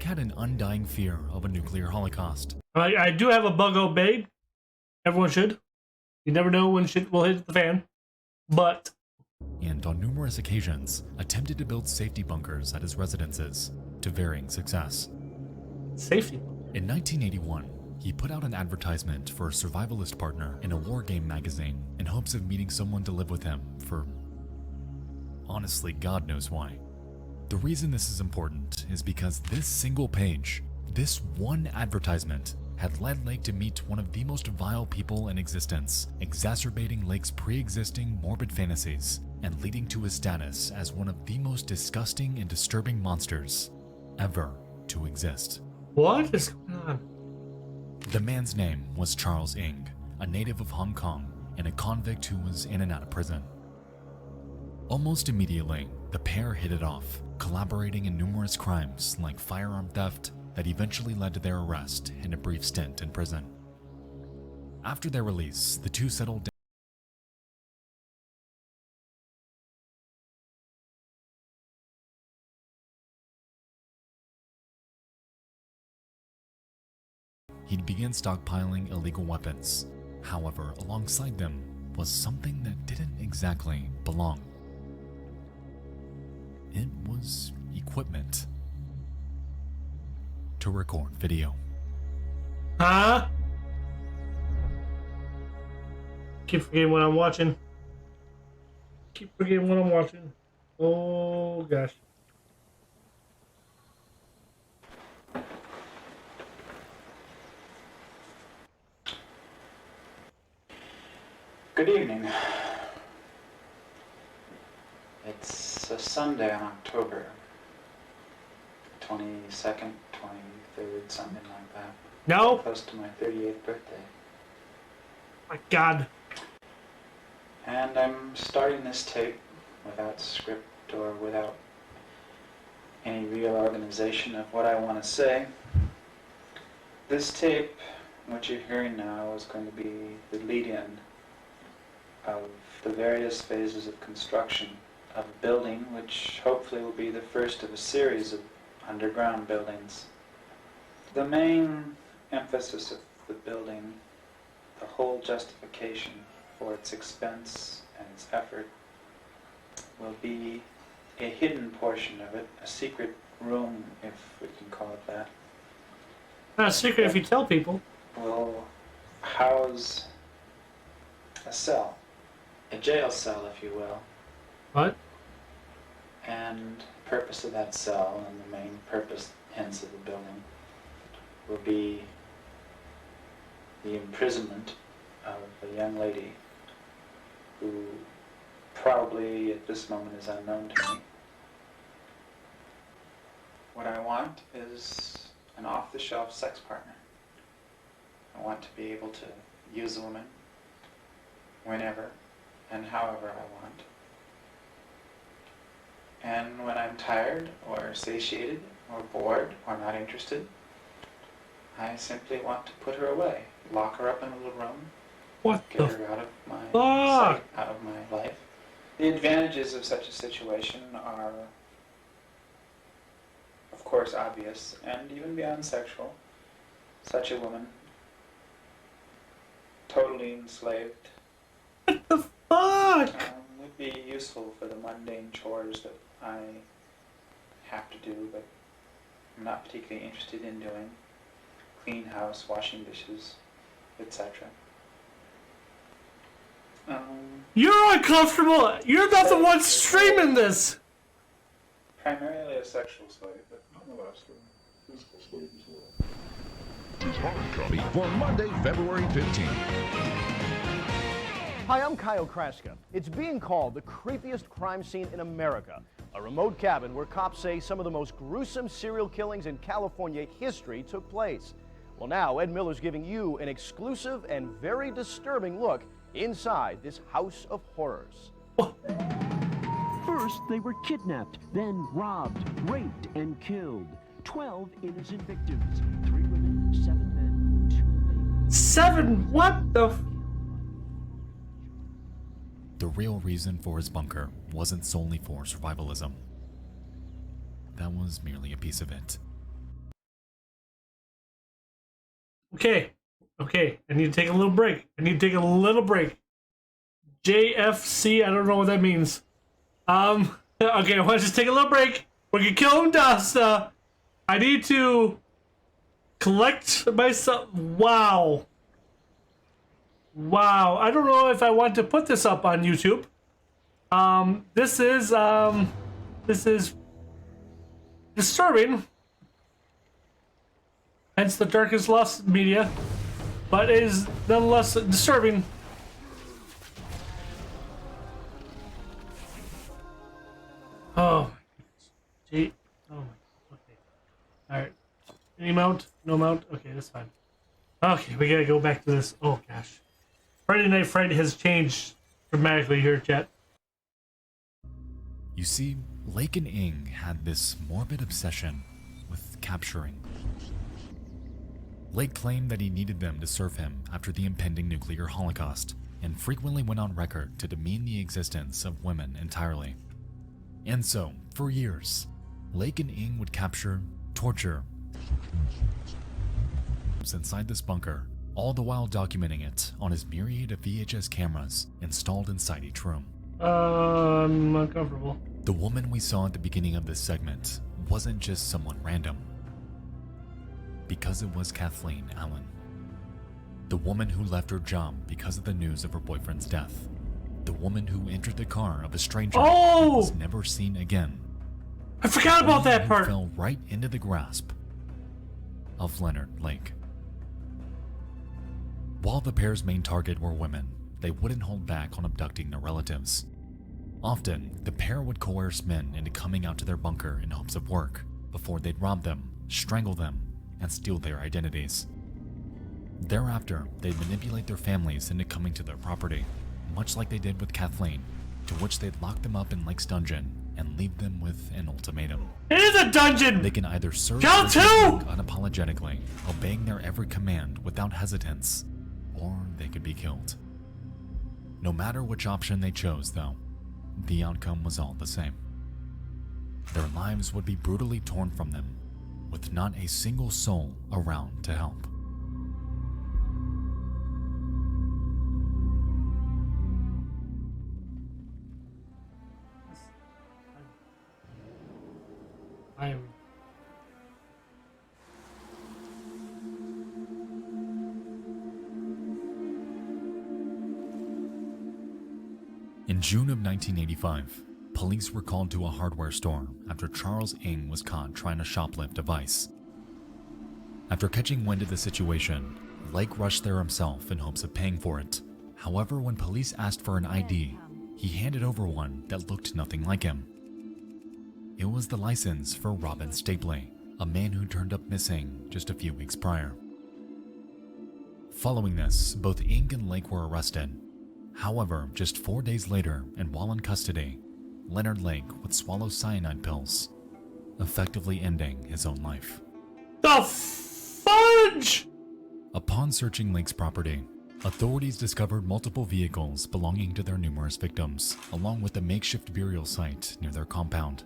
Had an undying fear of a nuclear holocaust. I do have a bug-o babe. Everyone should. You never know when shit will hit the fan. But... And on numerous occasions, attempted to build safety bunkers at his residences, to varying success. Safety? In 1981, he put out an advertisement for a survivalist partner in a war game magazine in hopes of meeting someone to live with him for... honestly, God knows why. The reason this is important is because this single page, this one advertisement, had led Lake to meet one of the most vile people in existence, exacerbating Lake's pre-existing morbid fantasies and leading to his status as one of the most disgusting and disturbing monsters ever to exist. What is going on? The man's name was Charles Ng, a native of Hong Kong and a convict who was in and out of prison. Almost immediately, the pair hit it off, collaborating in numerous crimes like firearm theft that eventually led to their arrest and a brief stint in prison. After their release, the two settled down. He'd begin stockpiling illegal weapons. However, alongside them was something that didn't exactly belong. It was equipment to record video. Huh? Keep forgetting what I'm watching. Keep forgetting what I'm watching. Oh gosh. Good evening. It's a Sunday in October 22nd, 23rd, something like that. No. Close to my 38th birthday. My God. And I'm starting this tape without script or without any real organization of what I want to say. This tape, what you're hearing now, is going to be the lead-in of the various phases of construction of a building, which hopefully will be the first of a series of underground buildings. The main emphasis of the building, the whole justification for its expense and its effort, will be a hidden portion of it, a secret room, if we can call it that. Not a secret if you tell people. Will house a cell, a jail cell, if you will. What? And the purpose of that cell, and the main purpose, hence, of the building, will be the imprisonment of a young lady who probably at this moment is unknown to me. What I want is an off-the-shelf sex partner. I want to be able to use a woman whenever and however I want. And when I'm tired or satiated or bored or not interested, I simply want to put her away, lock her up in a little room, get her out of my sight, out of my life. The advantages of such a situation are, of course, obvious and even beyond sexual. Such a woman, totally enslaved, what the fuck? Would be useful for the mundane chores that I have to do, but I'm not particularly interested in doing. Clean house, washing dishes, etc. You're uncomfortable. You're not the one streaming this. Primarily a sexual slave, but nonetheless a physical slave as well. Horror for Monday, February 15th. Hi, I'm Kyle Kraska. It's being called the creepiest crime scene in America. A remote cabin where cops say some of the most gruesome serial killings in California history took place. Well, now Ed Miller's giving you an exclusive and very disturbing look inside this house of horrors. First, they were kidnapped, then robbed, raped, and killed. 12 innocent victims. 3 women, 7 men, 2 babies. 7? What the The real reason for his bunker wasn't solely for survivalism. That was merely a piece of it. Okay. I need to take a little break. JFC, I don't know what that means. Okay, I want to just take a little break. We're gonna kill him, Dasta. I need to collect myself. Wow. I don't know if I want to put this up on YouTube. This is disturbing. Hence the darkest lost media, but it is nonetheless disturbing. Oh, gee. Oh my. Okay. All right. Any mount? No mount. Okay, that's fine. Okay, we gotta go back to this. Oh gosh, Friday Night Friday has changed dramatically here, chat. You see, Lake and Ing had this morbid obsession with capturing. Lake claimed that he needed them to serve him after the impending nuclear holocaust, and frequently went on record to demean the existence of women entirely. And so, for years, Lake and Ing would capture, torture, inside this bunker, all the while documenting it on his myriad of VHS cameras installed inside each room. I'm uncomfortable. The woman we saw at the beginning of this segment wasn't just someone random, because it was Kathleen Allen, the woman who left her job because of the news of her boyfriend's death, the woman who entered the car of a stranger and was never seen again. I forgot about that part. Fell right into the grasp of Leonard Lake. While the pair's main target were women, they wouldn't hold back on abducting their relatives. Often, the pair would coerce men into coming out to their bunker in hopes of work, before they'd rob them, strangle them, and steal their identities. Thereafter, they'd manipulate their families into coming to their property, much like they did with Kathleen, to which they'd lock them up in Lake's dungeon and leave them with an ultimatum. It is a dungeon! They can either serve Count two! unapologetically, obeying their every command without hesitance, or they could be killed. No matter which option they chose, though, the outcome was all the same. Their lives would be brutally torn from them, with not a single soul around to help. I am. In June of 1985, police were called to a hardware store after Charles Ng was caught trying to shoplift a device. After catching wind of the situation, Lake rushed there himself in hopes of paying for it. However, when police asked for an ID, he handed over one that looked nothing like him. It was the license for Robin Stapley, a man who turned up missing just a few weeks prior. Following this, both Ng and Lake were arrested. However, just 4 days later, and while in custody, Leonard Lake would swallow cyanide pills, effectively ending his own life. The fudge! Upon searching Lake's property, authorities discovered multiple vehicles belonging to their numerous victims, along with a makeshift burial site near their compound.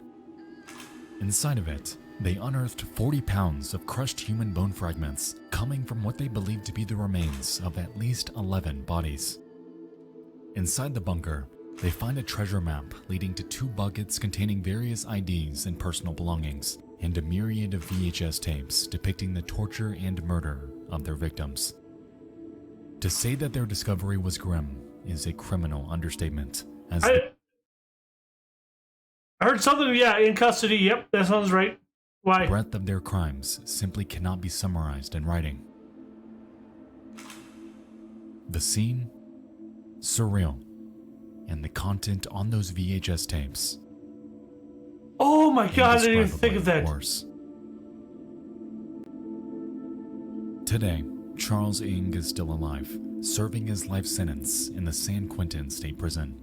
Inside of it, they unearthed 40 pounds of crushed human bone fragments coming from what they believed to be the remains of at least 11 bodies. Inside the bunker, they find a treasure map leading to 2 buckets containing various IDs and personal belongings, and a myriad of VHS tapes depicting the torture and murder of their victims. To say that their discovery was grim is a criminal understatement, as I heard something, yeah, in custody, yep, that sounds right. Why? the breadth of their crimes simply cannot be summarized in writing. The scene? Surreal. And the content on those VHS tapes? Oh my god, I didn't even think of that. Worse. Today, Charles Ng is still alive, serving his life sentence in the San Quentin State Prison.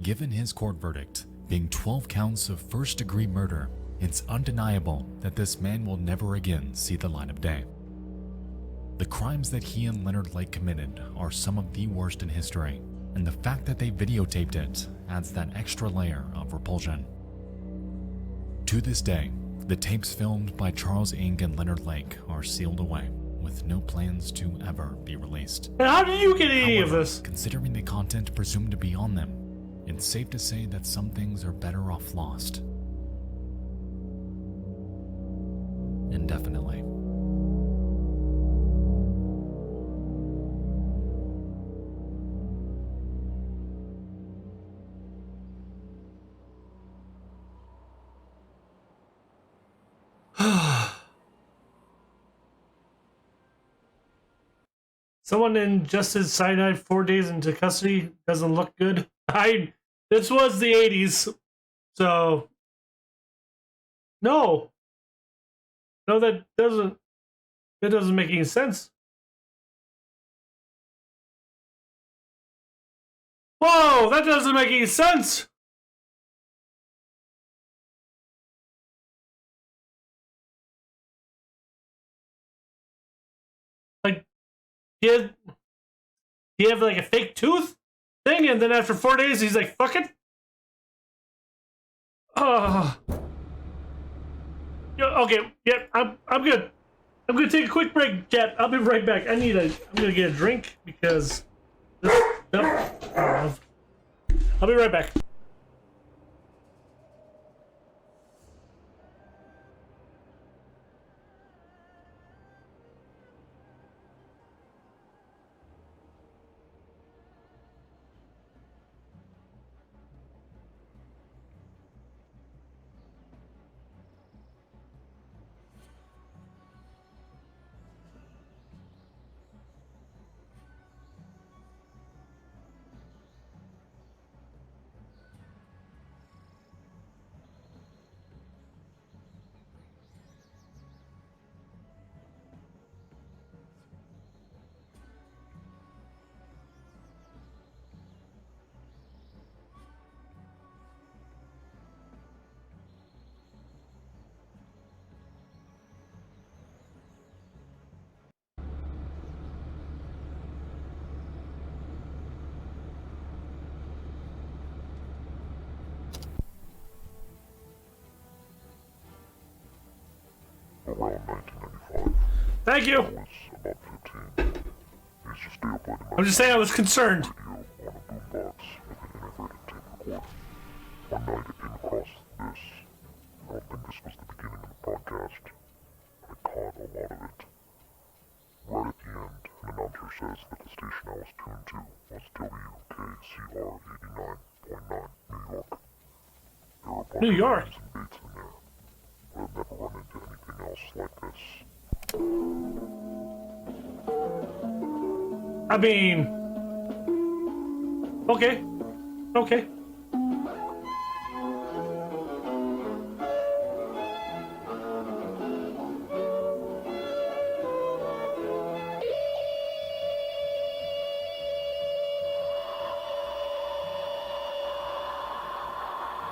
Given his court verdict, being 12 counts of first-degree murder, it's undeniable that this man will never again see the light of day. The crimes that he and Leonard Lake committed are some of the worst in history, and the fact that they videotaped it adds that extra layer of repulsion. To this day, the tapes filmed by Charles Ng and Leonard Lake are sealed away, with no plans to ever be released. And how did you get any of this? Considering the content presumed to be on them, it's safe to say that some things are better off lost. Indefinitely. Someone ingested cyanide 4 days into custody doesn't look good. This was the 80s, so no, that doesn't make any sense. Whoa, that doesn't make any sense. Like, he have like a fake tooth thing, and then after 4 days, he's like, "Fuck it." Okay, yeah, I'm good. I'm gonna take a quick break, chat. I'll be right back. I'm gonna get a drink because this stuff. I'll be right back. around 1995. Thank you. I was about 15. I used to stay up late I'm just saying I was concerned. on a boombox with an integrated tape recorder. One night I came across this. I don't think this was the beginning of the podcast, but I caught a lot of it. Right at the end, an announcer says that the station I was tuned to was WKCR 89.9 New York. There were a bunch New York? of names and dates in there, but I've never run into anything else like this. I mean, okay.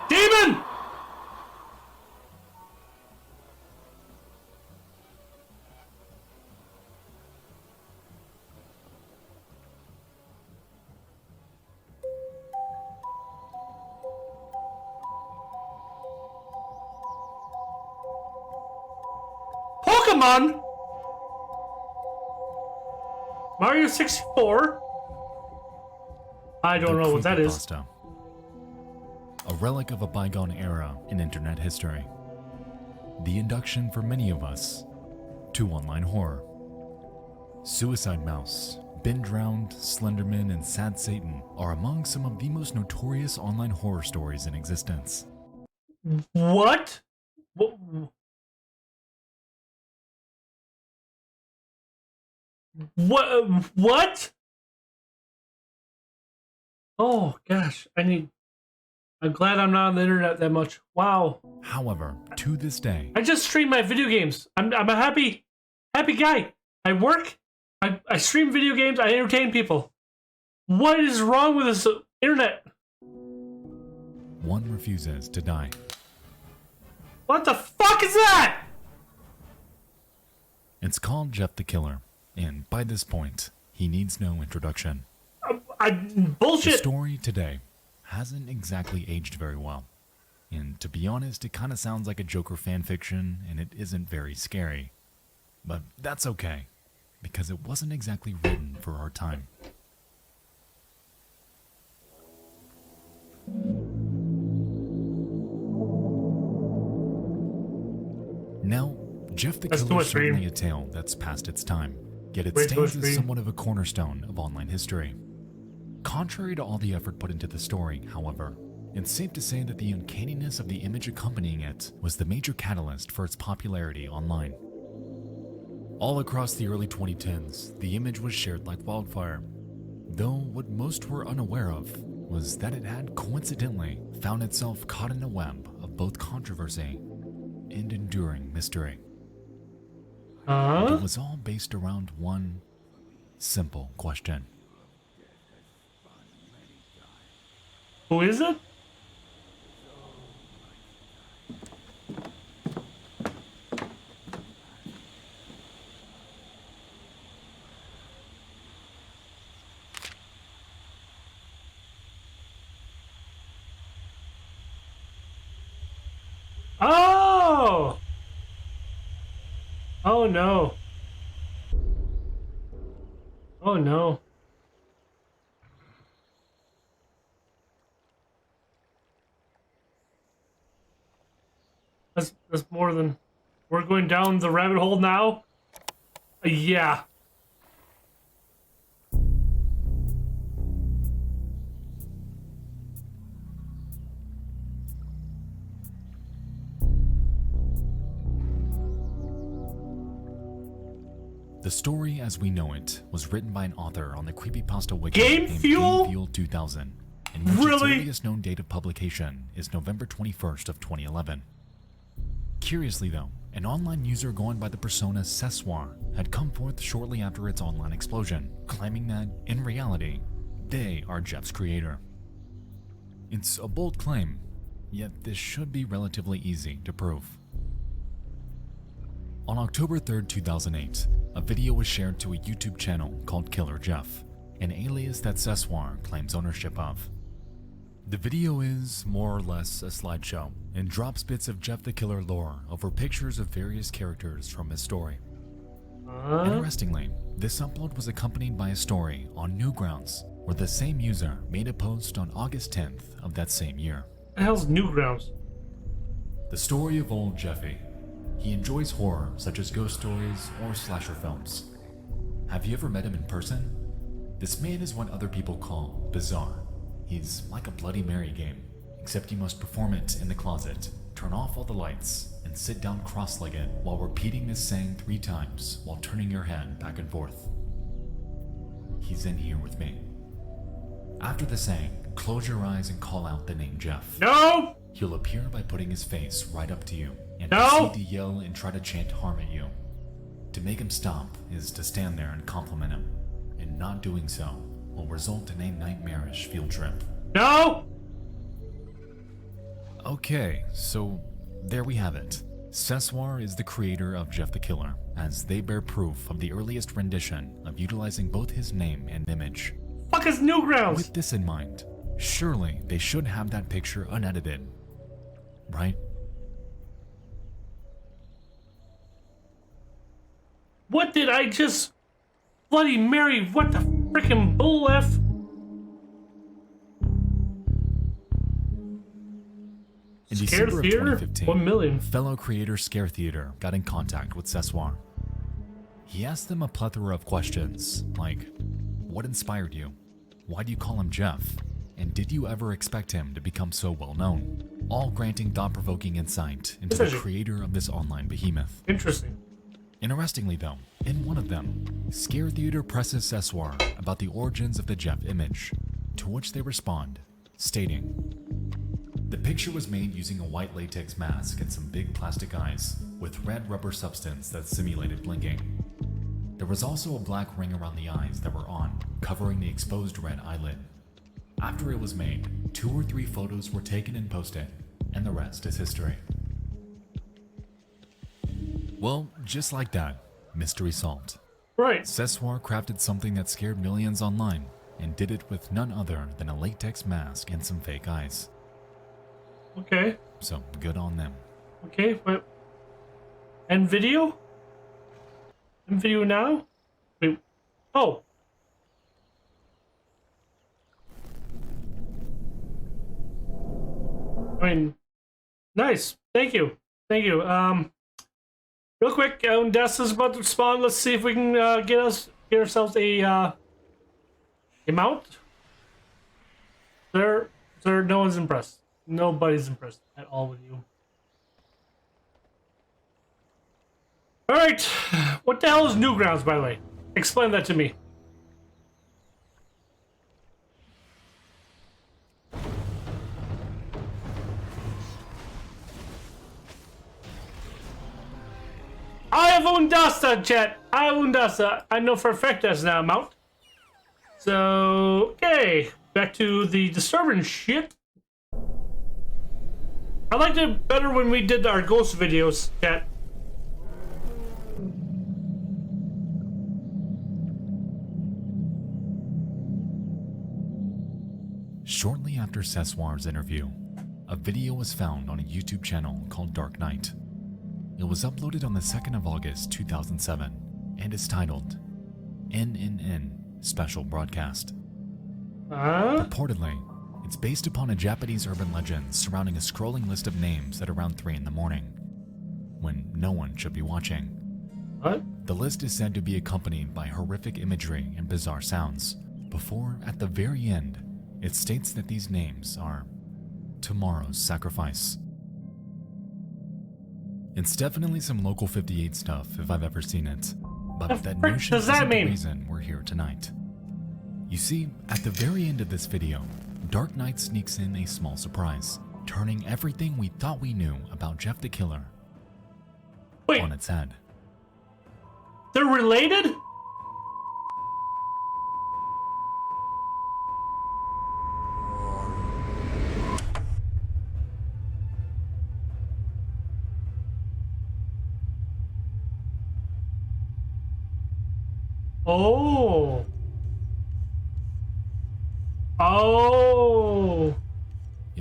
Demon! Pokemon? Mario 64? I don't know what that is. Creepypasta. A relic of a bygone era in internet history. The induction for many of us to online horror. Suicide Mouse, Bin Drowned, Slenderman, and Sad Satan are among some of the most notorious online horror stories in existence. What? What? Oh gosh, I'm glad I'm not on the internet that much. Wow. However, to this day, I just stream my video games. I'm a happy guy. I work. I stream video games. I entertain people. What is wrong with this internet? one refuses to die. What the fuck is that? It's called Jeff the Killer, and by this point, he needs no introduction. Bullshit. The story today hasn't exactly aged very well. And to be honest, it kind of sounds like a Joker fanfiction, and it isn't very scary. But that's okay, because it wasn't exactly written for our time. Now, Jeff the Killer is certainly a tale that's past its time, yet it stands as somewhat of a cornerstone of online history. Contrary to all the effort put into the story, however, it's safe to say that the uncanniness of the image accompanying it was the major catalyst for its popularity online. All across the early 2010s, the image was shared like wildfire, though what most were unaware of was that it had coincidentally found itself caught in a web of both controversy and enduring mystery. It was all based around one simple question. Who is it? Oh! Oh no. Oh no. That's more than... We're going down the rabbit hole now? Yeah. The story as we know it was written by an author on the creepypasta wiki Game named Fuel? Game Fuel 2000, and which its earliest known date of publication is November 21st of 2011. Curiously though, an online user going by the persona Sessoir had come forth shortly after its online explosion, claiming that, in reality, they are Jeff's creator. It's a bold claim, yet this should be relatively easy to prove. On October 3rd, 2008, a video was shared to a YouTube channel called Killer Jeff, an alias that Sessoir claims ownership of. The video is more or less a slideshow and drops bits of Jeff the Killer lore over pictures of various characters from his story. Interestingly, this upload was accompanied by a story on Newgrounds, where the same user made a post on August 10th of that same year. What the hell's Newgrounds? The story of old Jeffy. He enjoys horror such as ghost stories or slasher films. Have you ever met him in person? This man is what other people call bizarre. He's like a Bloody Mary game, except you must perform it in the closet, turn off all the lights, and sit down cross-legged while repeating this saying 3 times while turning your head back and forth. He's in here with me. After the saying, close your eyes and call out the name Jeff. No! He'll appear by putting his face right up to you and No! proceed to yell and try to chant harm at you. To make him stop is to stand there and compliment him, and not doing so will result in a nightmarish field trip. No! Okay, so there we have it. Seswar is the creator of Jeff the Killer, as they bear proof of the earliest rendition of utilizing both his name and image. Fuck is Newgrounds? With this in mind, surely they should have that picture unedited, right? What did I just... Bloody Mary, what the frickin' bull F? In Scare December of Theater? 2015, 1 million. fellow creator Scare Theater got in contact with Seswar. He asked them a plethora of questions, like, what inspired you? Why do you call him Jeff? And did you ever expect him to become so well known? All granting thought-provoking insight into the creator of this online behemoth. Interesting. Interestingly though, in one of them, Scare Theater presses Seswar about the origins of the Jeff image, to which they respond, stating, the picture was made using a white latex mask and some big plastic eyes, with red rubber substance that simulated blinking. There was also a black ring around the eyes that were on, covering the exposed red eyelid. After it was made, 2 or 3 photos were taken and posted, and the rest is history. Well, just like that, mystery solved. Right. Seswar crafted something that scared millions online, and did it with none other than a latex mask and some fake eyes. Okay. So, good on them. Okay, but... And video? And video now? Wait. Oh. I mean, nice. Thank you. Thank you. Real quick, Desta's about to respond. Let's see if we can get ourselves a mount. Sir, no one's impressed. Nobody's impressed at all with you. All right, what the hell is Newgrounds, by the way? Explain that to me. I have Undasta, chat. I have Undasta. I know for a fact that's now mount. So, okay. Back to the disturbance shit. I liked it better when we did our ghost videos, chat. Shortly after Seswar's interview, a video was found on a YouTube channel called Dark Knight. It was uploaded on the 2nd of August 2007 and is titled NNN Special Broadcast. Reportedly, it's based upon a Japanese urban legend surrounding a scrolling list of names at around 3 in the morning, when no one should be watching. What? The list is said to be accompanied by horrific imagery and bizarre sounds, before, at the very end, it states that these names are tomorrow's sacrifice. It's definitely some Local 58 stuff if I've ever seen it, but that notion isn't the reason we're here tonight. You see, at the very end of this video, Dark Knight sneaks in a small surprise, turning everything we thought we knew about Jeff the Killer on its head. They're related? Oh. Oh.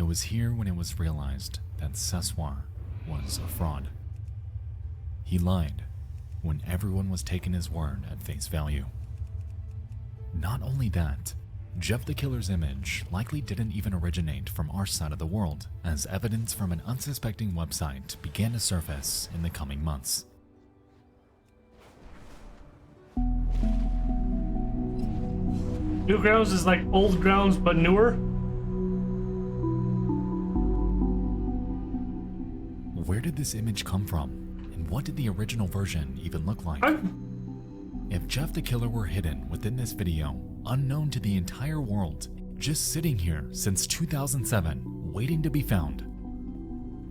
was here when it was realized that Sessoir was a fraud. He lied when everyone was taking his word at face value. Not only that, Jeff the Killer's image likely didn't even originate from our side of the world, as evidence from an unsuspecting website began to surface in the coming months. Newgrounds is like old grounds but newer. Where did this image come from? And what did the original version even look like? If Jeff the Killer were hidden within this video, unknown to the entire world, just sitting here since 2007, waiting to be found,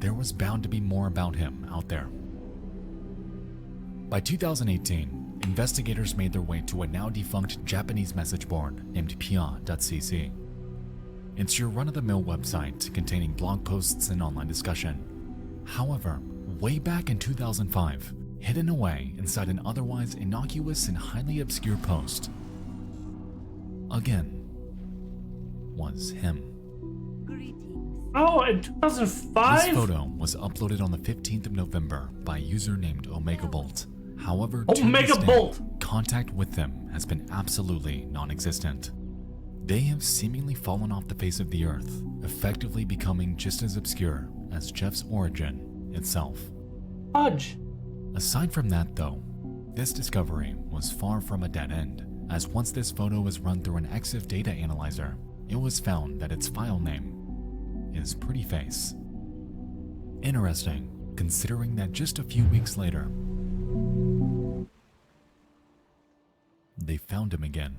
there was bound to be more about him out there. By 2018, investigators made their way to a now defunct Japanese message board named pia.cc. It's your run-of-the-mill website containing blog posts and online discussion. However, way back in 2005, hidden away inside an otherwise innocuous and highly obscure post, again, was him. Oh, in 2005? This photo was uploaded on the 15th of November by a user named Omega Bolt. However, to Omega this day, Bolt! contact with them has been absolutely non-existent. They have seemingly fallen off the face of the earth, effectively becoming just as obscure as Jeff's origin itself. Fudge. Aside from that though, this discovery was far from a dead end, as once this photo was run through an EXIF data analyzer, it was found that its file name is Pretty Face. Interesting, considering that just a few weeks later, they found him again.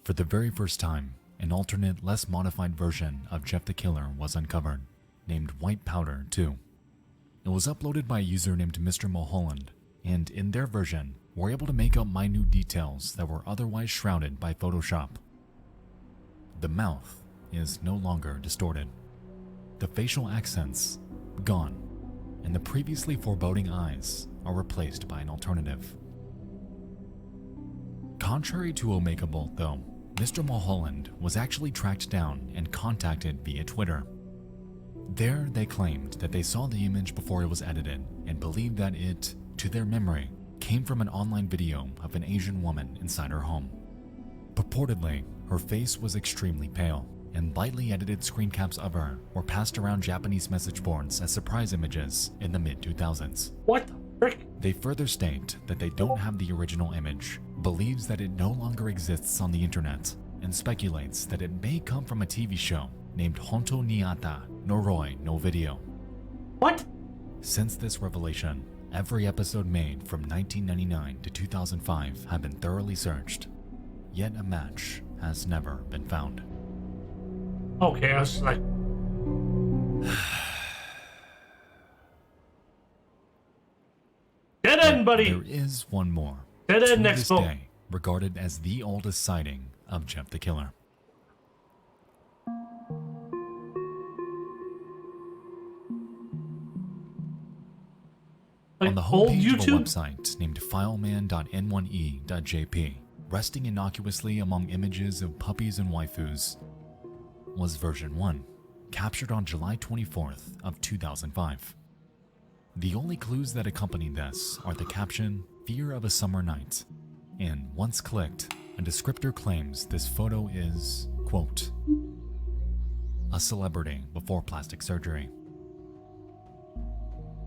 For the very first time, an alternate, less modified version of Jeff the Killer was uncovered, named White Powder 2. It was uploaded by a user named Mr. Mulholland, and in their version, were able to make out minute details that were otherwise shrouded by Photoshop. The mouth is no longer distorted. The facial accents, gone, and the previously foreboding eyes are replaced by an alternative. Contrary to Omega Bolt though, Mr. Mulholland was actually tracked down and contacted via Twitter. There they claimed that they saw the image before it was edited and believed that it, to their memory, came from an online video of an Asian woman inside her home. Purportedly, her face was extremely pale, and lightly edited screen caps of her were passed around Japanese message boards as surprise images in the mid-2000s. What the frick? They further state that they don't have the original image, believes that it no longer exists on the internet, and speculates that it may come from a TV show named Honto Niata Noroi no Video. What? Since this revelation, every episode made from 1999 to 2005 have been thoroughly searched, yet a match has never been found. Okay, I was like... Dead end, buddy! There is one more. Dead end, to this Nexpo. day, regarded as the oldest sighting of Jeff the Killer. Like on the old homepage of a YouTube? website named fileman.n1e.jp, resting innocuously among images of puppies and waifus, was version 1, captured on July 24th of 2005. The only clues that accompany this are the caption, "Fear of a Summer Night," and once clicked, a descriptor claims this photo is, quote, a celebrity before plastic surgery.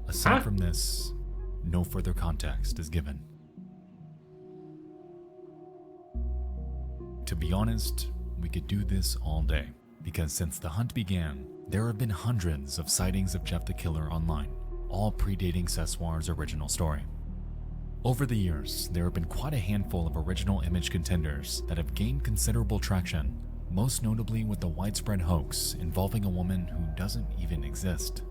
Aside from this, no further context is given. To be honest, we could do this all day, because since the hunt began, there have been hundreds of sightings of Jeff the Killer online, all predating Sessoir's original story. Over the years, there have been quite a handful of original image contenders that have gained considerable traction, most notably with the widespread hoax involving a woman who doesn't even exist.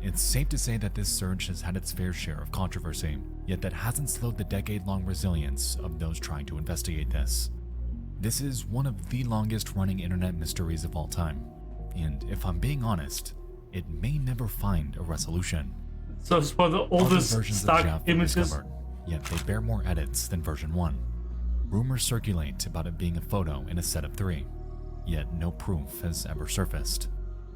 It's safe to say that this surge has had its fair share of controversy, yet that hasn't slowed the decade-long resilience of those trying to investigate this. This is one of the longest-running internet mysteries of all time, and if I'm being honest, it may never find a resolution. So it's one of the oldest versions stock of Jeff were images. discovered, yet they bear more edits than version 1. Rumors circulate about it being a photo in a set of 3, yet no proof has ever surfaced.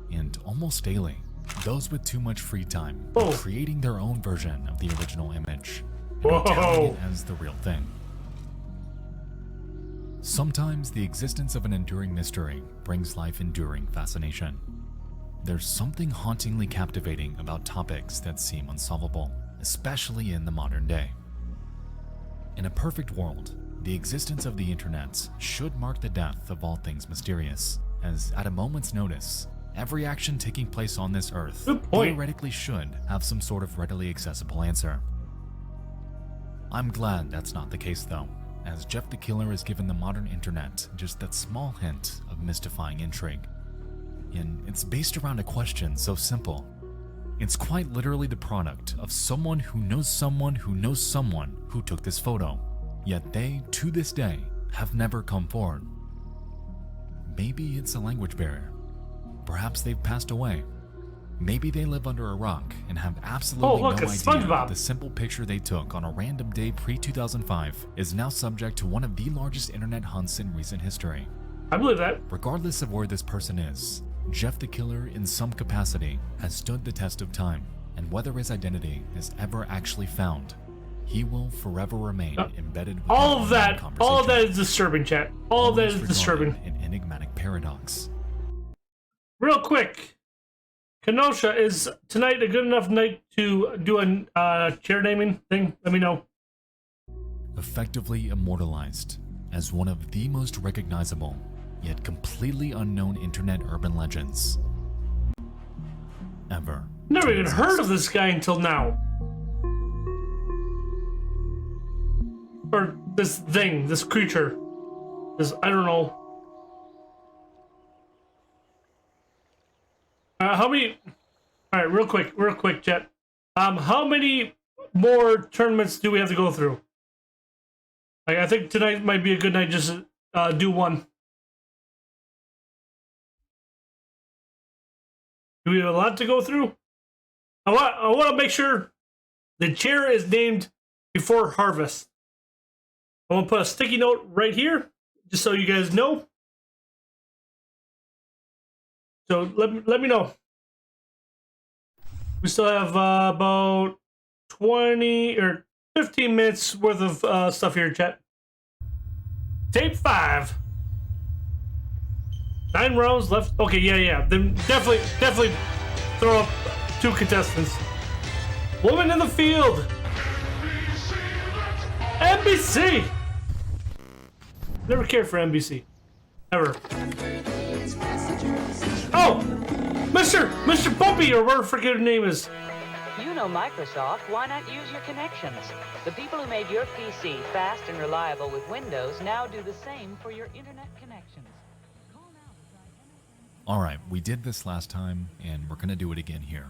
And almost daily, those with too much free time are creating their own version of the original image and touting it as the real thing. Sometimes the existence of an enduring mystery brings life enduring fascination. There's something hauntingly captivating about topics that seem unsolvable, especially in the modern day. In a perfect world, the existence of the internet should mark the death of all things mysterious, as at a moment's notice, every action taking place on this earth theoretically should have some sort of readily accessible answer. I'm glad that's not the case though, as Jeff the Killer has given the modern internet just that small hint of mystifying intrigue. And it's based around a question so simple. It's quite literally the product of someone who knows someone who knows someone who took this photo, yet they, to this day, have never come forward. Maybe it's a language barrier. Perhaps they've passed away. Maybe they live under a rock and have absolutely no idea that the simple picture they took on a random day pre-2005 is now subject to one of the largest internet hunts in recent history. I believe that. Regardless of where this person is, Jeff the Killer in some capacity has stood the test of time, and whether his identity is ever actually found, he will forever remain embedded with all of that is disturbing, chat. All of that is disturbing. An enigmatic paradox. Real quick, Kenosha, is tonight a good enough night to do a chair naming thing? Let me know. Effectively immortalized as one of the most recognizable, yet completely unknown internet urban legends ever. Never even heard of this guy until now. Or this thing, this creature. This, I don't know. How many? All right, real quick, chat. How many more tournaments do we have to go through? Like, I think tonight might be a good night just to do one. Do we have a lot to go through? I want to make sure the chair is named before harvest. I want to put a sticky note right here, just so you guys know. So let me know. We still have about 20 or 15 minutes worth of stuff here, chat. Tape 5. 9 rounds left. Okay, yeah. Then definitely throw up 2 contestants. Woman in the field. NBC. Never cared for NBC. Ever. Oh! Mr. Bumpy, or whatever freaking name is. You know Microsoft, why not use your connections? The people who made your PC fast and reliable with Windows now do the same for your internet connections. Alright, we did this last time, and we're gonna do it again here.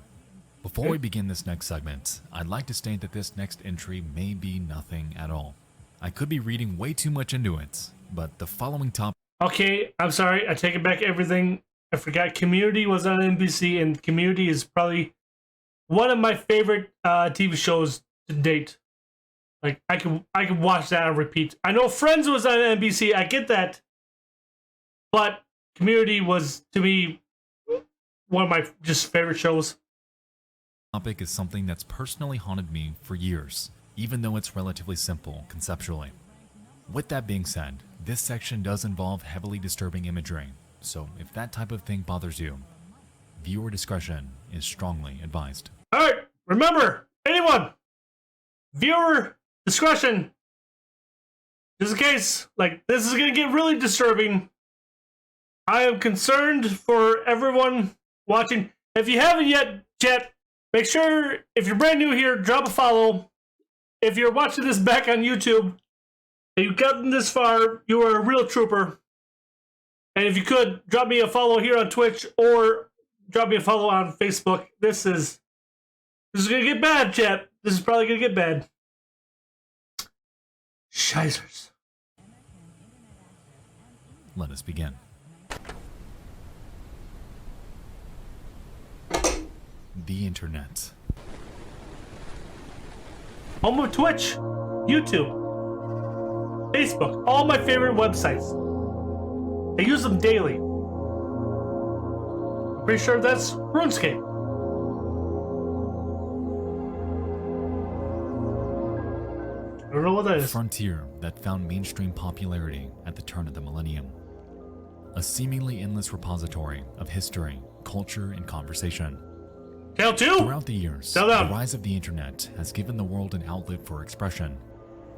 Before we begin this next segment, I'd like to state that this next entry may be nothing at all. I could be reading way too much into it, but the following topic... Okay, I'm sorry, I take it back everything. I forgot Community was on NBC, and Community is probably one of my favorite TV shows to date. Like, I could watch that on repeat. I know Friends was on NBC, I get that. But Community was, to me, one of my just favorite shows. Topic is something that's personally haunted me for years, even though it's relatively simple conceptually. With that being said, this section does involve heavily disturbing imagery, so if that type of thing bothers you, viewer discretion is strongly advised. Alright, remember, anyone, viewer discretion. Just in case, like, this is gonna get really disturbing. I am concerned for everyone watching. If you haven't yet, chat, make sure, if you're brand new here, drop a follow. If you're watching this back on YouTube, and you've gotten this far, you are a real trooper. And if you could, drop me a follow here on Twitch, or drop me a follow on Facebook. This is gonna get bad, chat. This is probably gonna get bad. Shizers. Let us begin. The internet. Home of Twitch, YouTube, Facebook, all my favorite websites. I use them daily. Pretty sure that's RuneScape. I don't know what that is. Frontier that found mainstream popularity at the turn of the millennium. A seemingly endless repository of history, culture, and conversation. Count two? Throughout the years, the rise of the internet has given the world an outlet for expression,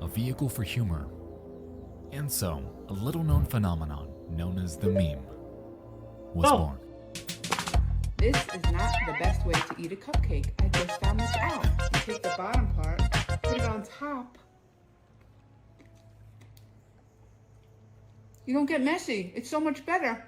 a vehicle for humor, and so a little-known phenomenon known as the meme was born. This is not the best way to eat a cupcake. I just found this out. You take the bottom part, put it on top. You don't get messy. It's so much better.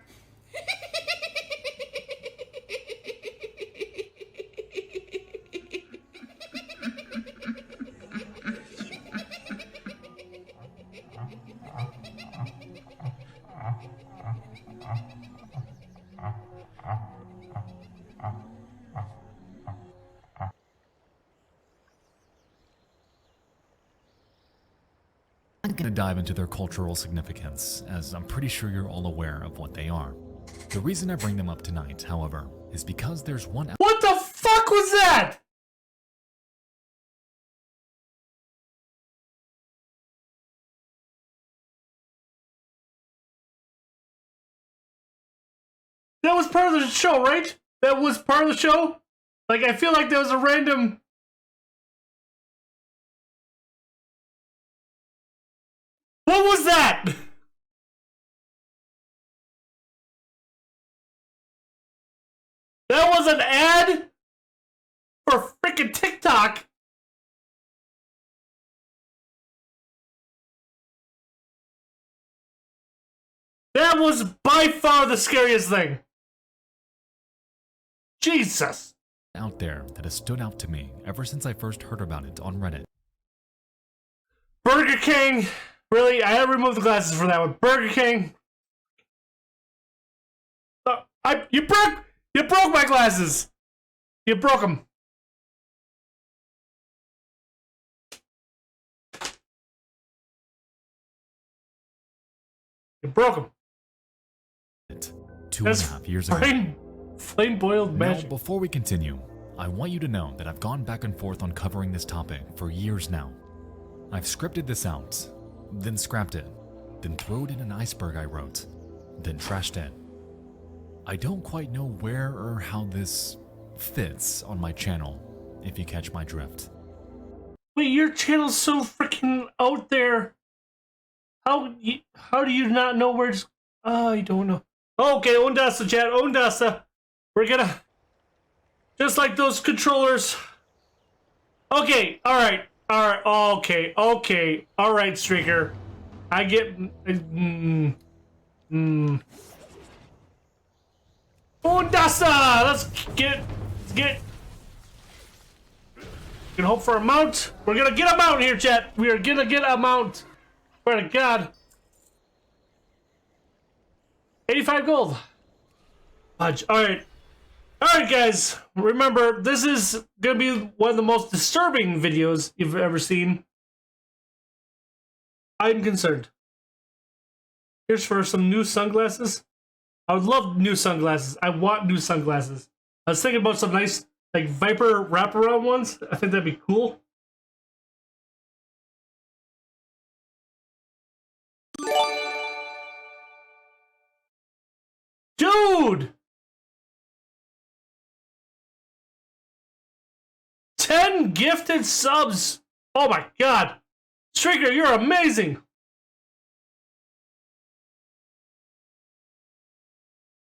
I'm going to dive into their cultural significance, as I'm pretty sure you're all aware of what they are. The reason I bring them up tonight, however, is because there's one... What the fuck was that? That was part of the show, right? That was part of the show? Like, I feel like there was a random... What was that? That was an ad for freaking TikTok. That was by far the scariest thing. Jesus. Out there that has stood out to me ever since I first heard about it on Reddit. Burger King. Really? I had to remove the glasses for that one. Burger King. You broke my glasses. You broke them. You broke them. 2.5 years ago. Flame boiled magic. Now, before we continue, I want you to know that I've gone back and forth on covering this topic for years now. I've scripted this out, then scrapped it, then threw it in an iceberg I wrote, then trashed it. I don't quite know where or how this fits on my channel, if you catch my drift. Wait, your channel's so freaking out there. How do you not know where to... I don't know. Okay, Ondasta chat, Ondasta. We're gonna... Just like those controllers. Okay, alright, okay, alright, Streaker. I get... Ondasta! Let's get... We can hope for a mount. We're gonna get a mount here, chat. We are gonna get a mount. Swear to God. 85 gold. Fudge. Alright. Alright, guys. Remember, this is gonna be one of the most disturbing videos you've ever seen. I'm concerned. Here's for some new sunglasses. I would love new sunglasses. I want new sunglasses. I was thinking about some nice, like, Viper wraparound ones. I think that'd be cool. Dude! 10 gifted subs! Oh my god! Streaker, you're amazing!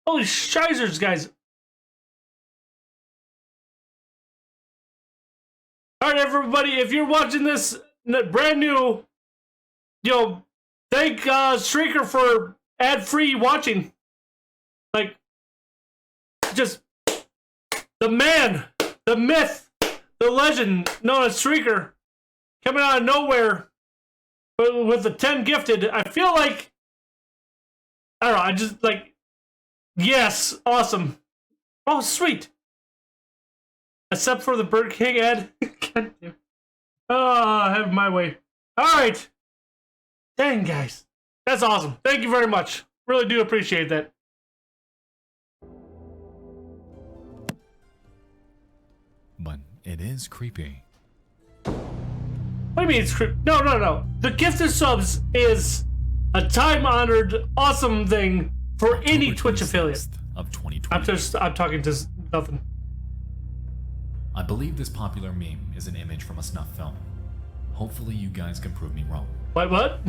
Holy shizers, guys! Alright, everybody, if you're watching this brand new, thank Streaker for ad-free watching. Like, just the man, the myth, the legend known as Streaker coming out of nowhere with the 10 gifted. I feel like, I don't know, I just like, yes, awesome. Oh, sweet. Except for the Burger King ad. God damn. Oh, I have my way. All right. Dang, guys. That's awesome. Thank you very much. Really do appreciate that. But it is creepy. What do you mean it's creepy? No. The gifted subs is a time-honored, awesome thing for any Twitch affiliate. Of 2020. I'm talking to nothing. I believe this popular meme is an image from a snuff film. Hopefully you guys can prove me wrong. What?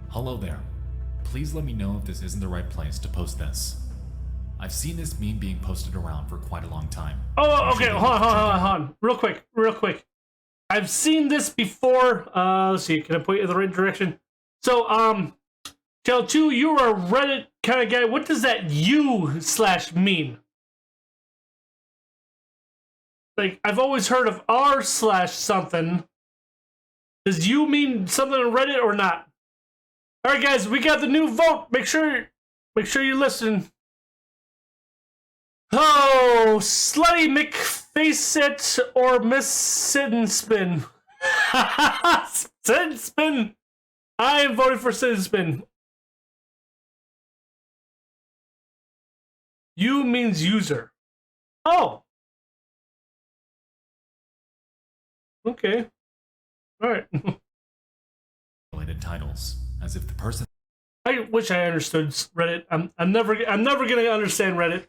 Hello there. Please let me know if this isn't the right place to post this. I've seen this meme being posted around for quite a long time. Oh, okay. Hold on. Real quick. I've seen this before. Let's see. Can I point you in the right direction? So, Channel 2, you're a Reddit kind of guy. What does that U/ mean? Like, I've always heard of R/ something. Does U mean something on Reddit or not? All right, guys, we got the new vote. Make sure you listen. Oh, Slutty McFaceit or Miss Sit and Spin. Sit and Spin. I am voting for Sit and Spin. U means user. Oh. Okay. All right. Related titles, as if the person. I wish I understood Reddit. I'm never gonna understand Reddit.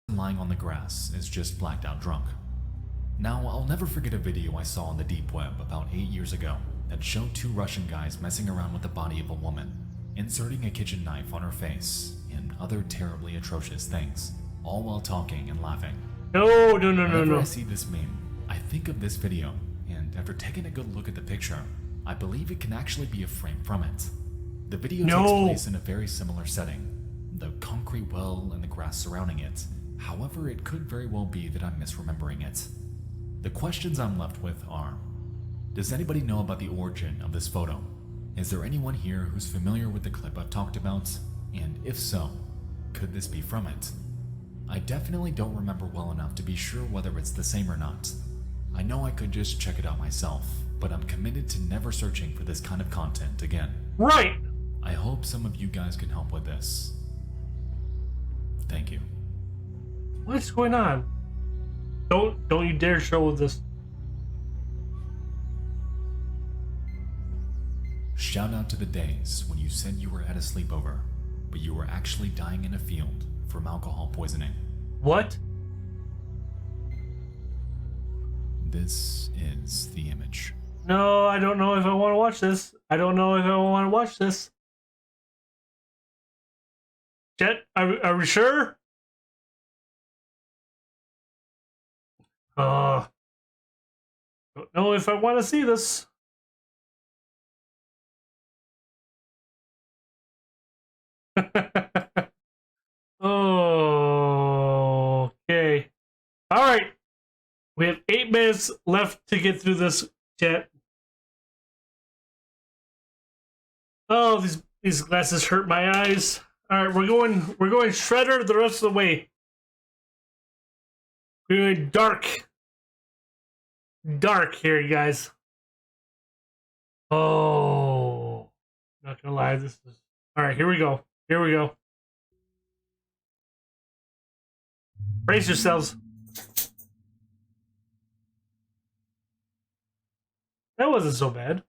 Lying on the grass is just blacked out drunk. Now, I'll never forget a video I saw on the deep web about 8 years ago that showed 2 Russian guys messing around with the body of a woman, inserting a kitchen knife on her face, and other terribly atrocious things, all while talking and laughing. No. Whenever I see this meme, I think of this video, and after taking a good look at the picture, I believe it can actually be a frame from it. The video takes place in a very similar setting, the concrete well and the grass surrounding it. However, it could very well be that I'm misremembering it. The questions I'm left with are, does anybody know about the origin of this photo? Is there anyone here who's familiar with the clip I've talked about? And if so, could this be from it? I definitely don't remember well enough to be sure whether it's the same or not. I know I could just check it out myself, but I'm committed to never searching for this kind of content again. Right! I hope some of you guys can help with this. Thank you. What's going on? Don't you dare show this. Shout out to the days when you said you were at a sleepover, but you were actually dying in a field from alcohol poisoning. What? This is the image. No, I don't know if I want to watch this. Jet, are we sure? Don't know if I want to see this. Okay. All right. We have 8 minutes left to get through this, chat. Oh, these glasses hurt my eyes. All right, we're going Shredder the rest of the way. We're going dark here, you guys. Oh, not gonna lie, this is all right. Here we go. Brace yourselves. That wasn't so bad.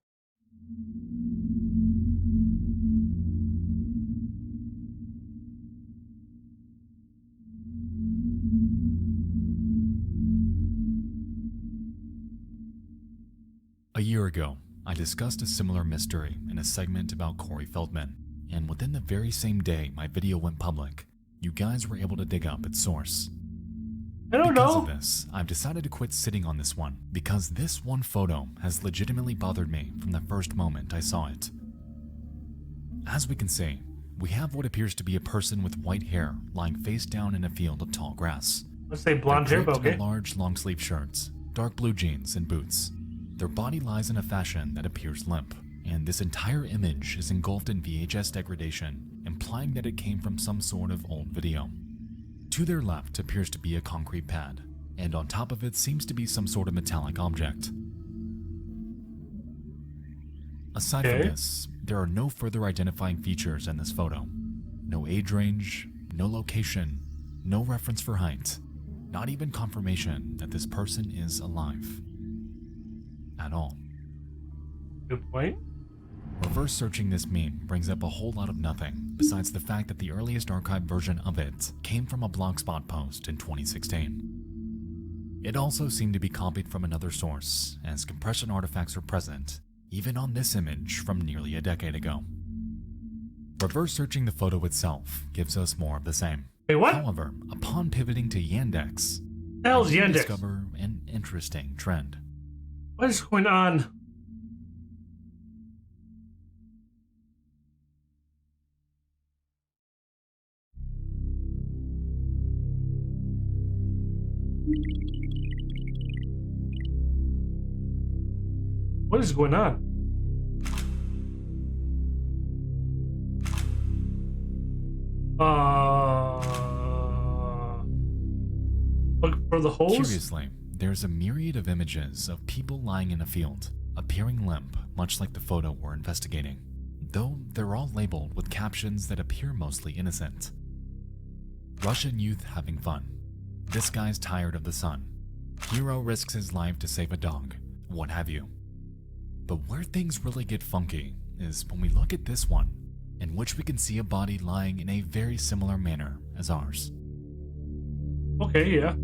A year ago, I discussed a similar mystery in a segment about Corey Feldman, and within the very same day my video went public, you guys were able to dig up its source. Because of this, I've decided to quit sitting on this one, because this one photo has legitimately bothered me from the first moment I saw it. As we can see, we have what appears to be a person with white hair lying face down in a field of tall grass. Let's say blonde hair, but okay. Large long-sleeve shirts, dark blue jeans, and boots. Their body lies in a fashion that appears limp, and this entire image is engulfed in VHS degradation, implying that it came from some sort of old video. To their left appears to be a concrete pad, and on top of it seems to be some sort of metallic object. Aside from this, there are no further identifying features in this photo. No age range, no location, no reference for height, not even confirmation that this person is alive. At all. Good point. Reverse searching this meme brings up a whole lot of nothing, besides the fact that the earliest archived version of it came from a Blogspot post in 2016. It also seemed to be copied from another source, as compression artifacts are present, even on this image from nearly a decade ago. Reverse searching the photo itself gives us more of the same. Wait, what? However, upon pivoting to Yandex, Hell's we Yandex? discover an interesting trend. What is going on? What is going on? Look for the holes? Curiously, there's a myriad of images of people lying in a field, appearing limp, much like the photo we're investigating, though they're all labeled with captions that appear mostly innocent. Russian youth having fun. This guy's tired of the sun. Hero risks his life to save a dog, what have you. But where things really get funky is when we look at this one, in which we can see a body lying in a very similar manner as ours. Okay, yeah.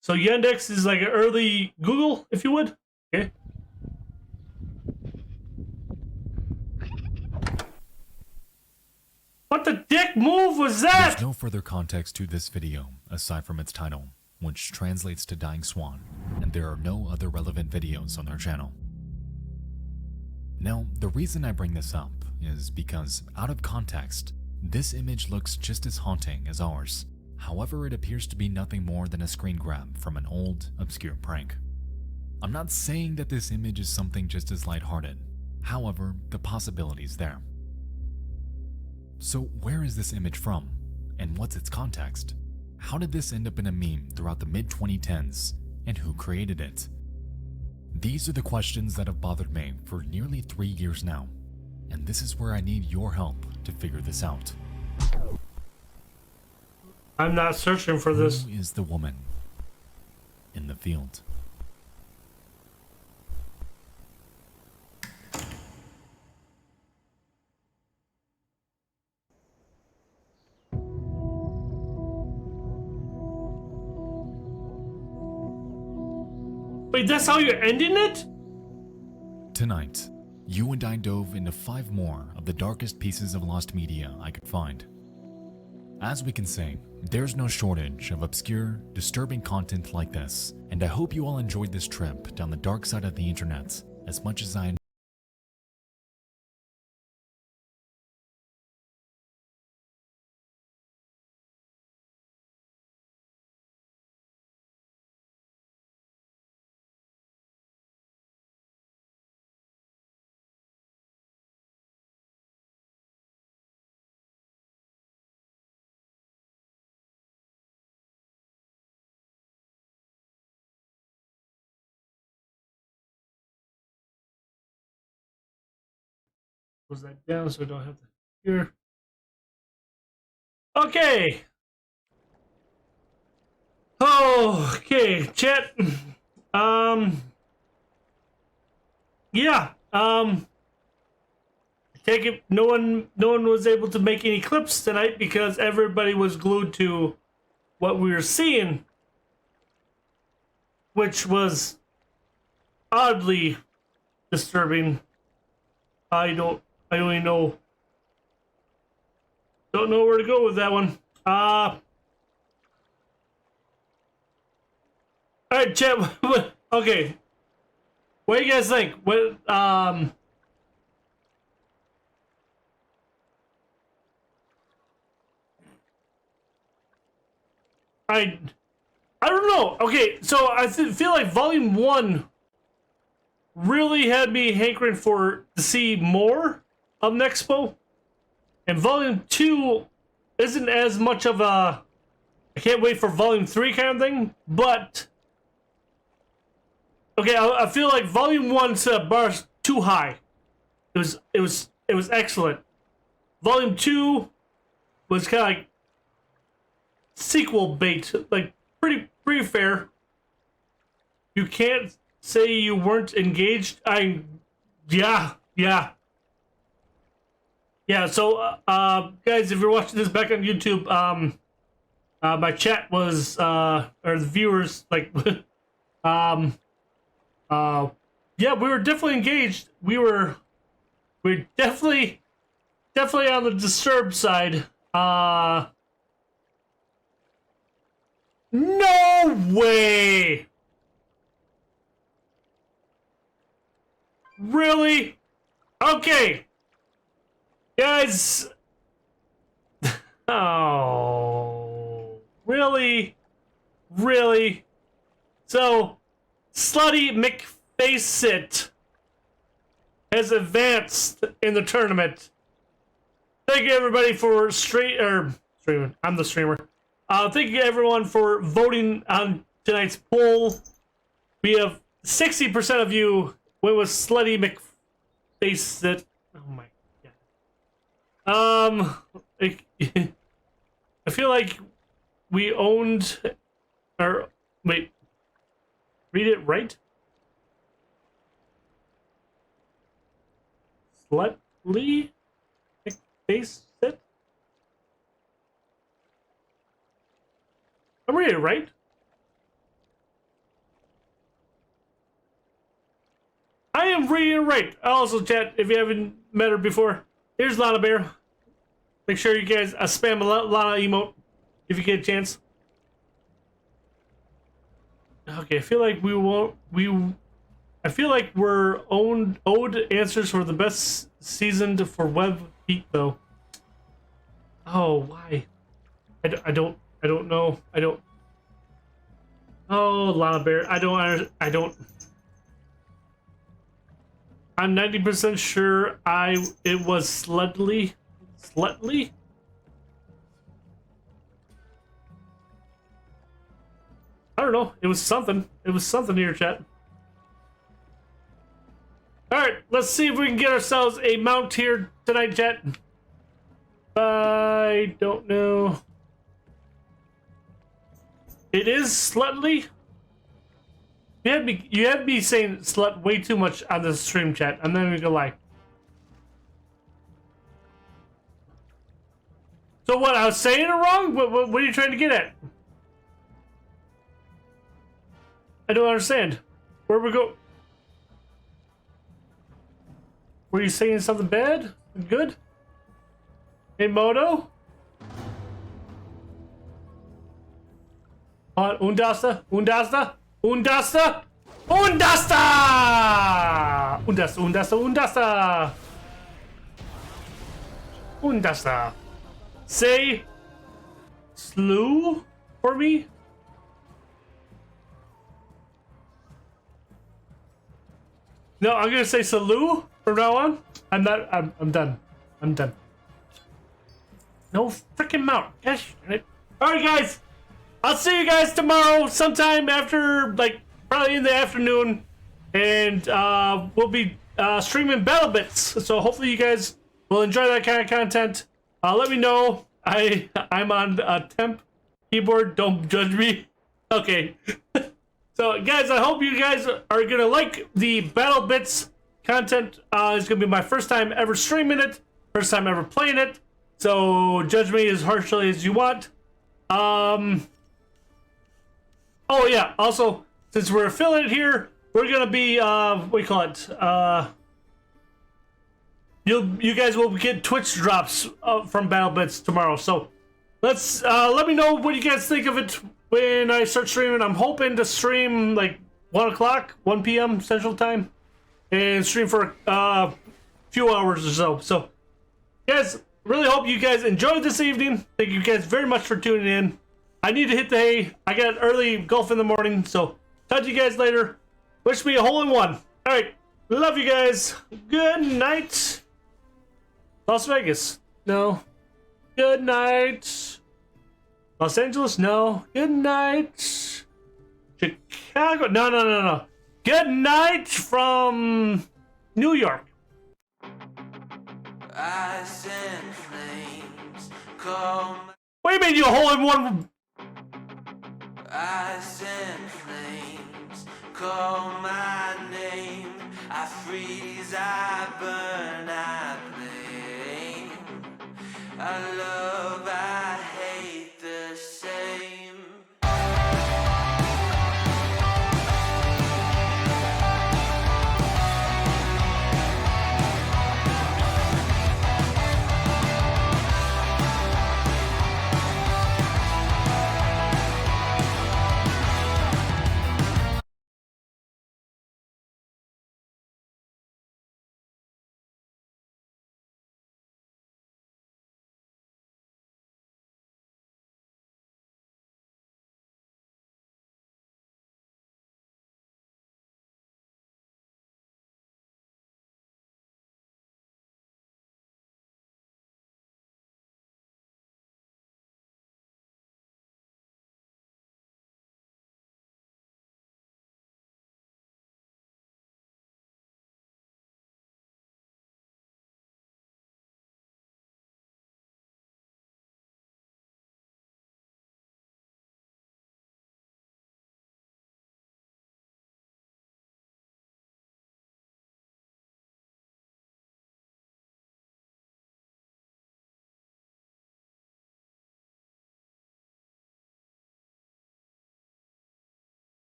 So Yandex is like an early Google, if you would. Okay. What the dick move was that? There's no further context to this video aside from its title, which translates to Dying Swan, and there are no other relevant videos on their channel. Now, the reason I bring this up is because, out of context, this image looks just as haunting as ours. However, it appears to be nothing more than a screen grab from an old, obscure prank. I'm not saying that this image is something just as lighthearted. However, the possibility's there. So where is this image from? And what's its context? How did this end up in a meme throughout the mid-2010s? And who created it? These are the questions that have bothered me for nearly 3 years now. And this is where I need your help to figure this out. I'm not searching for this. Who is the woman in the field? Wait, that's how you're ending it? Tonight, you and I dove into 5 more of the darkest pieces of lost media I could find. As we can see, there's no shortage of obscure, disturbing content like this, and I hope you all enjoyed this trip down the dark side of the internet as much as I Close that down so I don't have to hear. Okay. Okay, chat. Yeah. Take it. No one was able to make any clips tonight because everybody was glued to what we were seeing, which was oddly disturbing. I don't even know. Don't know where to go with that one. All right, chat. Okay. What do you guys think? What I don't know. Okay, so I feel like Volume 1 really had me hankering to see more of Nexpo. And Volume 2 isn't as much of a I can't wait for Volume 3 kind of thing, but okay, I feel like Volume 1 set up bars too high. It was excellent. Volume 2 was kind of like sequel bait, like pretty fair. You can't say you weren't engaged. Yeah. So guys, if you're watching this back on YouTube, my chat was or the viewers like yeah, we were definitely engaged. We're definitely on the disturbed side. No way! Really? Okay. Guys. Oh. Really? Really? So, Slutty McFaceIt has advanced in the tournament. Thank you everybody for streaming. I'm the streamer. Thank you everyone for voting on tonight's poll. We have 60% of you went with Slutty McFaceIt. Oh my god. I feel like we owned, or wait, read it right. Slutty McFaceIt. I'm reading it right. I am reading it right. Also, chat, if you haven't met her before, here's Lana Bear. Make sure you guys spam a Lana emote if you get a chance. Okay, I feel like I feel like we're owed answers for the best season for Web Heat though. Oh, why? I don't know. I don't. Oh, Lana Bear. I don't. I'm 90% sure it was Slutly. Slutly? I don't know. It was something. It was something here, chat. Alright, let's see if we can get ourselves a mount here tonight, chat. I don't know. It is Slutly? You had me saying slut way too much on the stream, chat. I'm not even gonna lie. So what, I was saying it wrong? What are you trying to get at? I don't understand. Where we go? Were you saying something bad? Good? Hey, Modo? Undasta? Undasta? Undasta? Undasta! Undasta! Undasta! Say slew for me? No, I'm gonna say salute from now on. I'm done. I'm done. No freaking mount. Gosh. Alright guys. I'll see you guys tomorrow sometime after, like, probably in the afternoon. And we'll be streaming Battle Bits. So hopefully you guys will enjoy that kind of content. Let me know. I'm on a temp keyboard. Don't judge me. Okay. So guys, I hope you guys are gonna like the Battle Bits content. It's gonna be my first time ever streaming it, first time ever playing it. So judge me as harshly as you want. Oh yeah. Also, since we're affiliated here, we're gonna be what do you call it? You guys will get Twitch drops from Battle Bits tomorrow. So let's let me know what you guys think of it when I start streaming. I'm hoping to stream like 1 p.m. Central Time, and stream for a few hours or so. So, guys, really hope you guys enjoyed this evening. Thank you guys very much for tuning in. I need to hit the hay. I got early golf in the morning, so talk to you guys later. Wish me a hole in one. All right, Love you guys. Good night. Las Vegas. No. Good night. Los Angeles. No. Good night. Chicago. No. Good night from New York. Ice and flames come. What do you mean you hole in one? Ice and flames call my name. I freeze, I burn, I blame. I love, I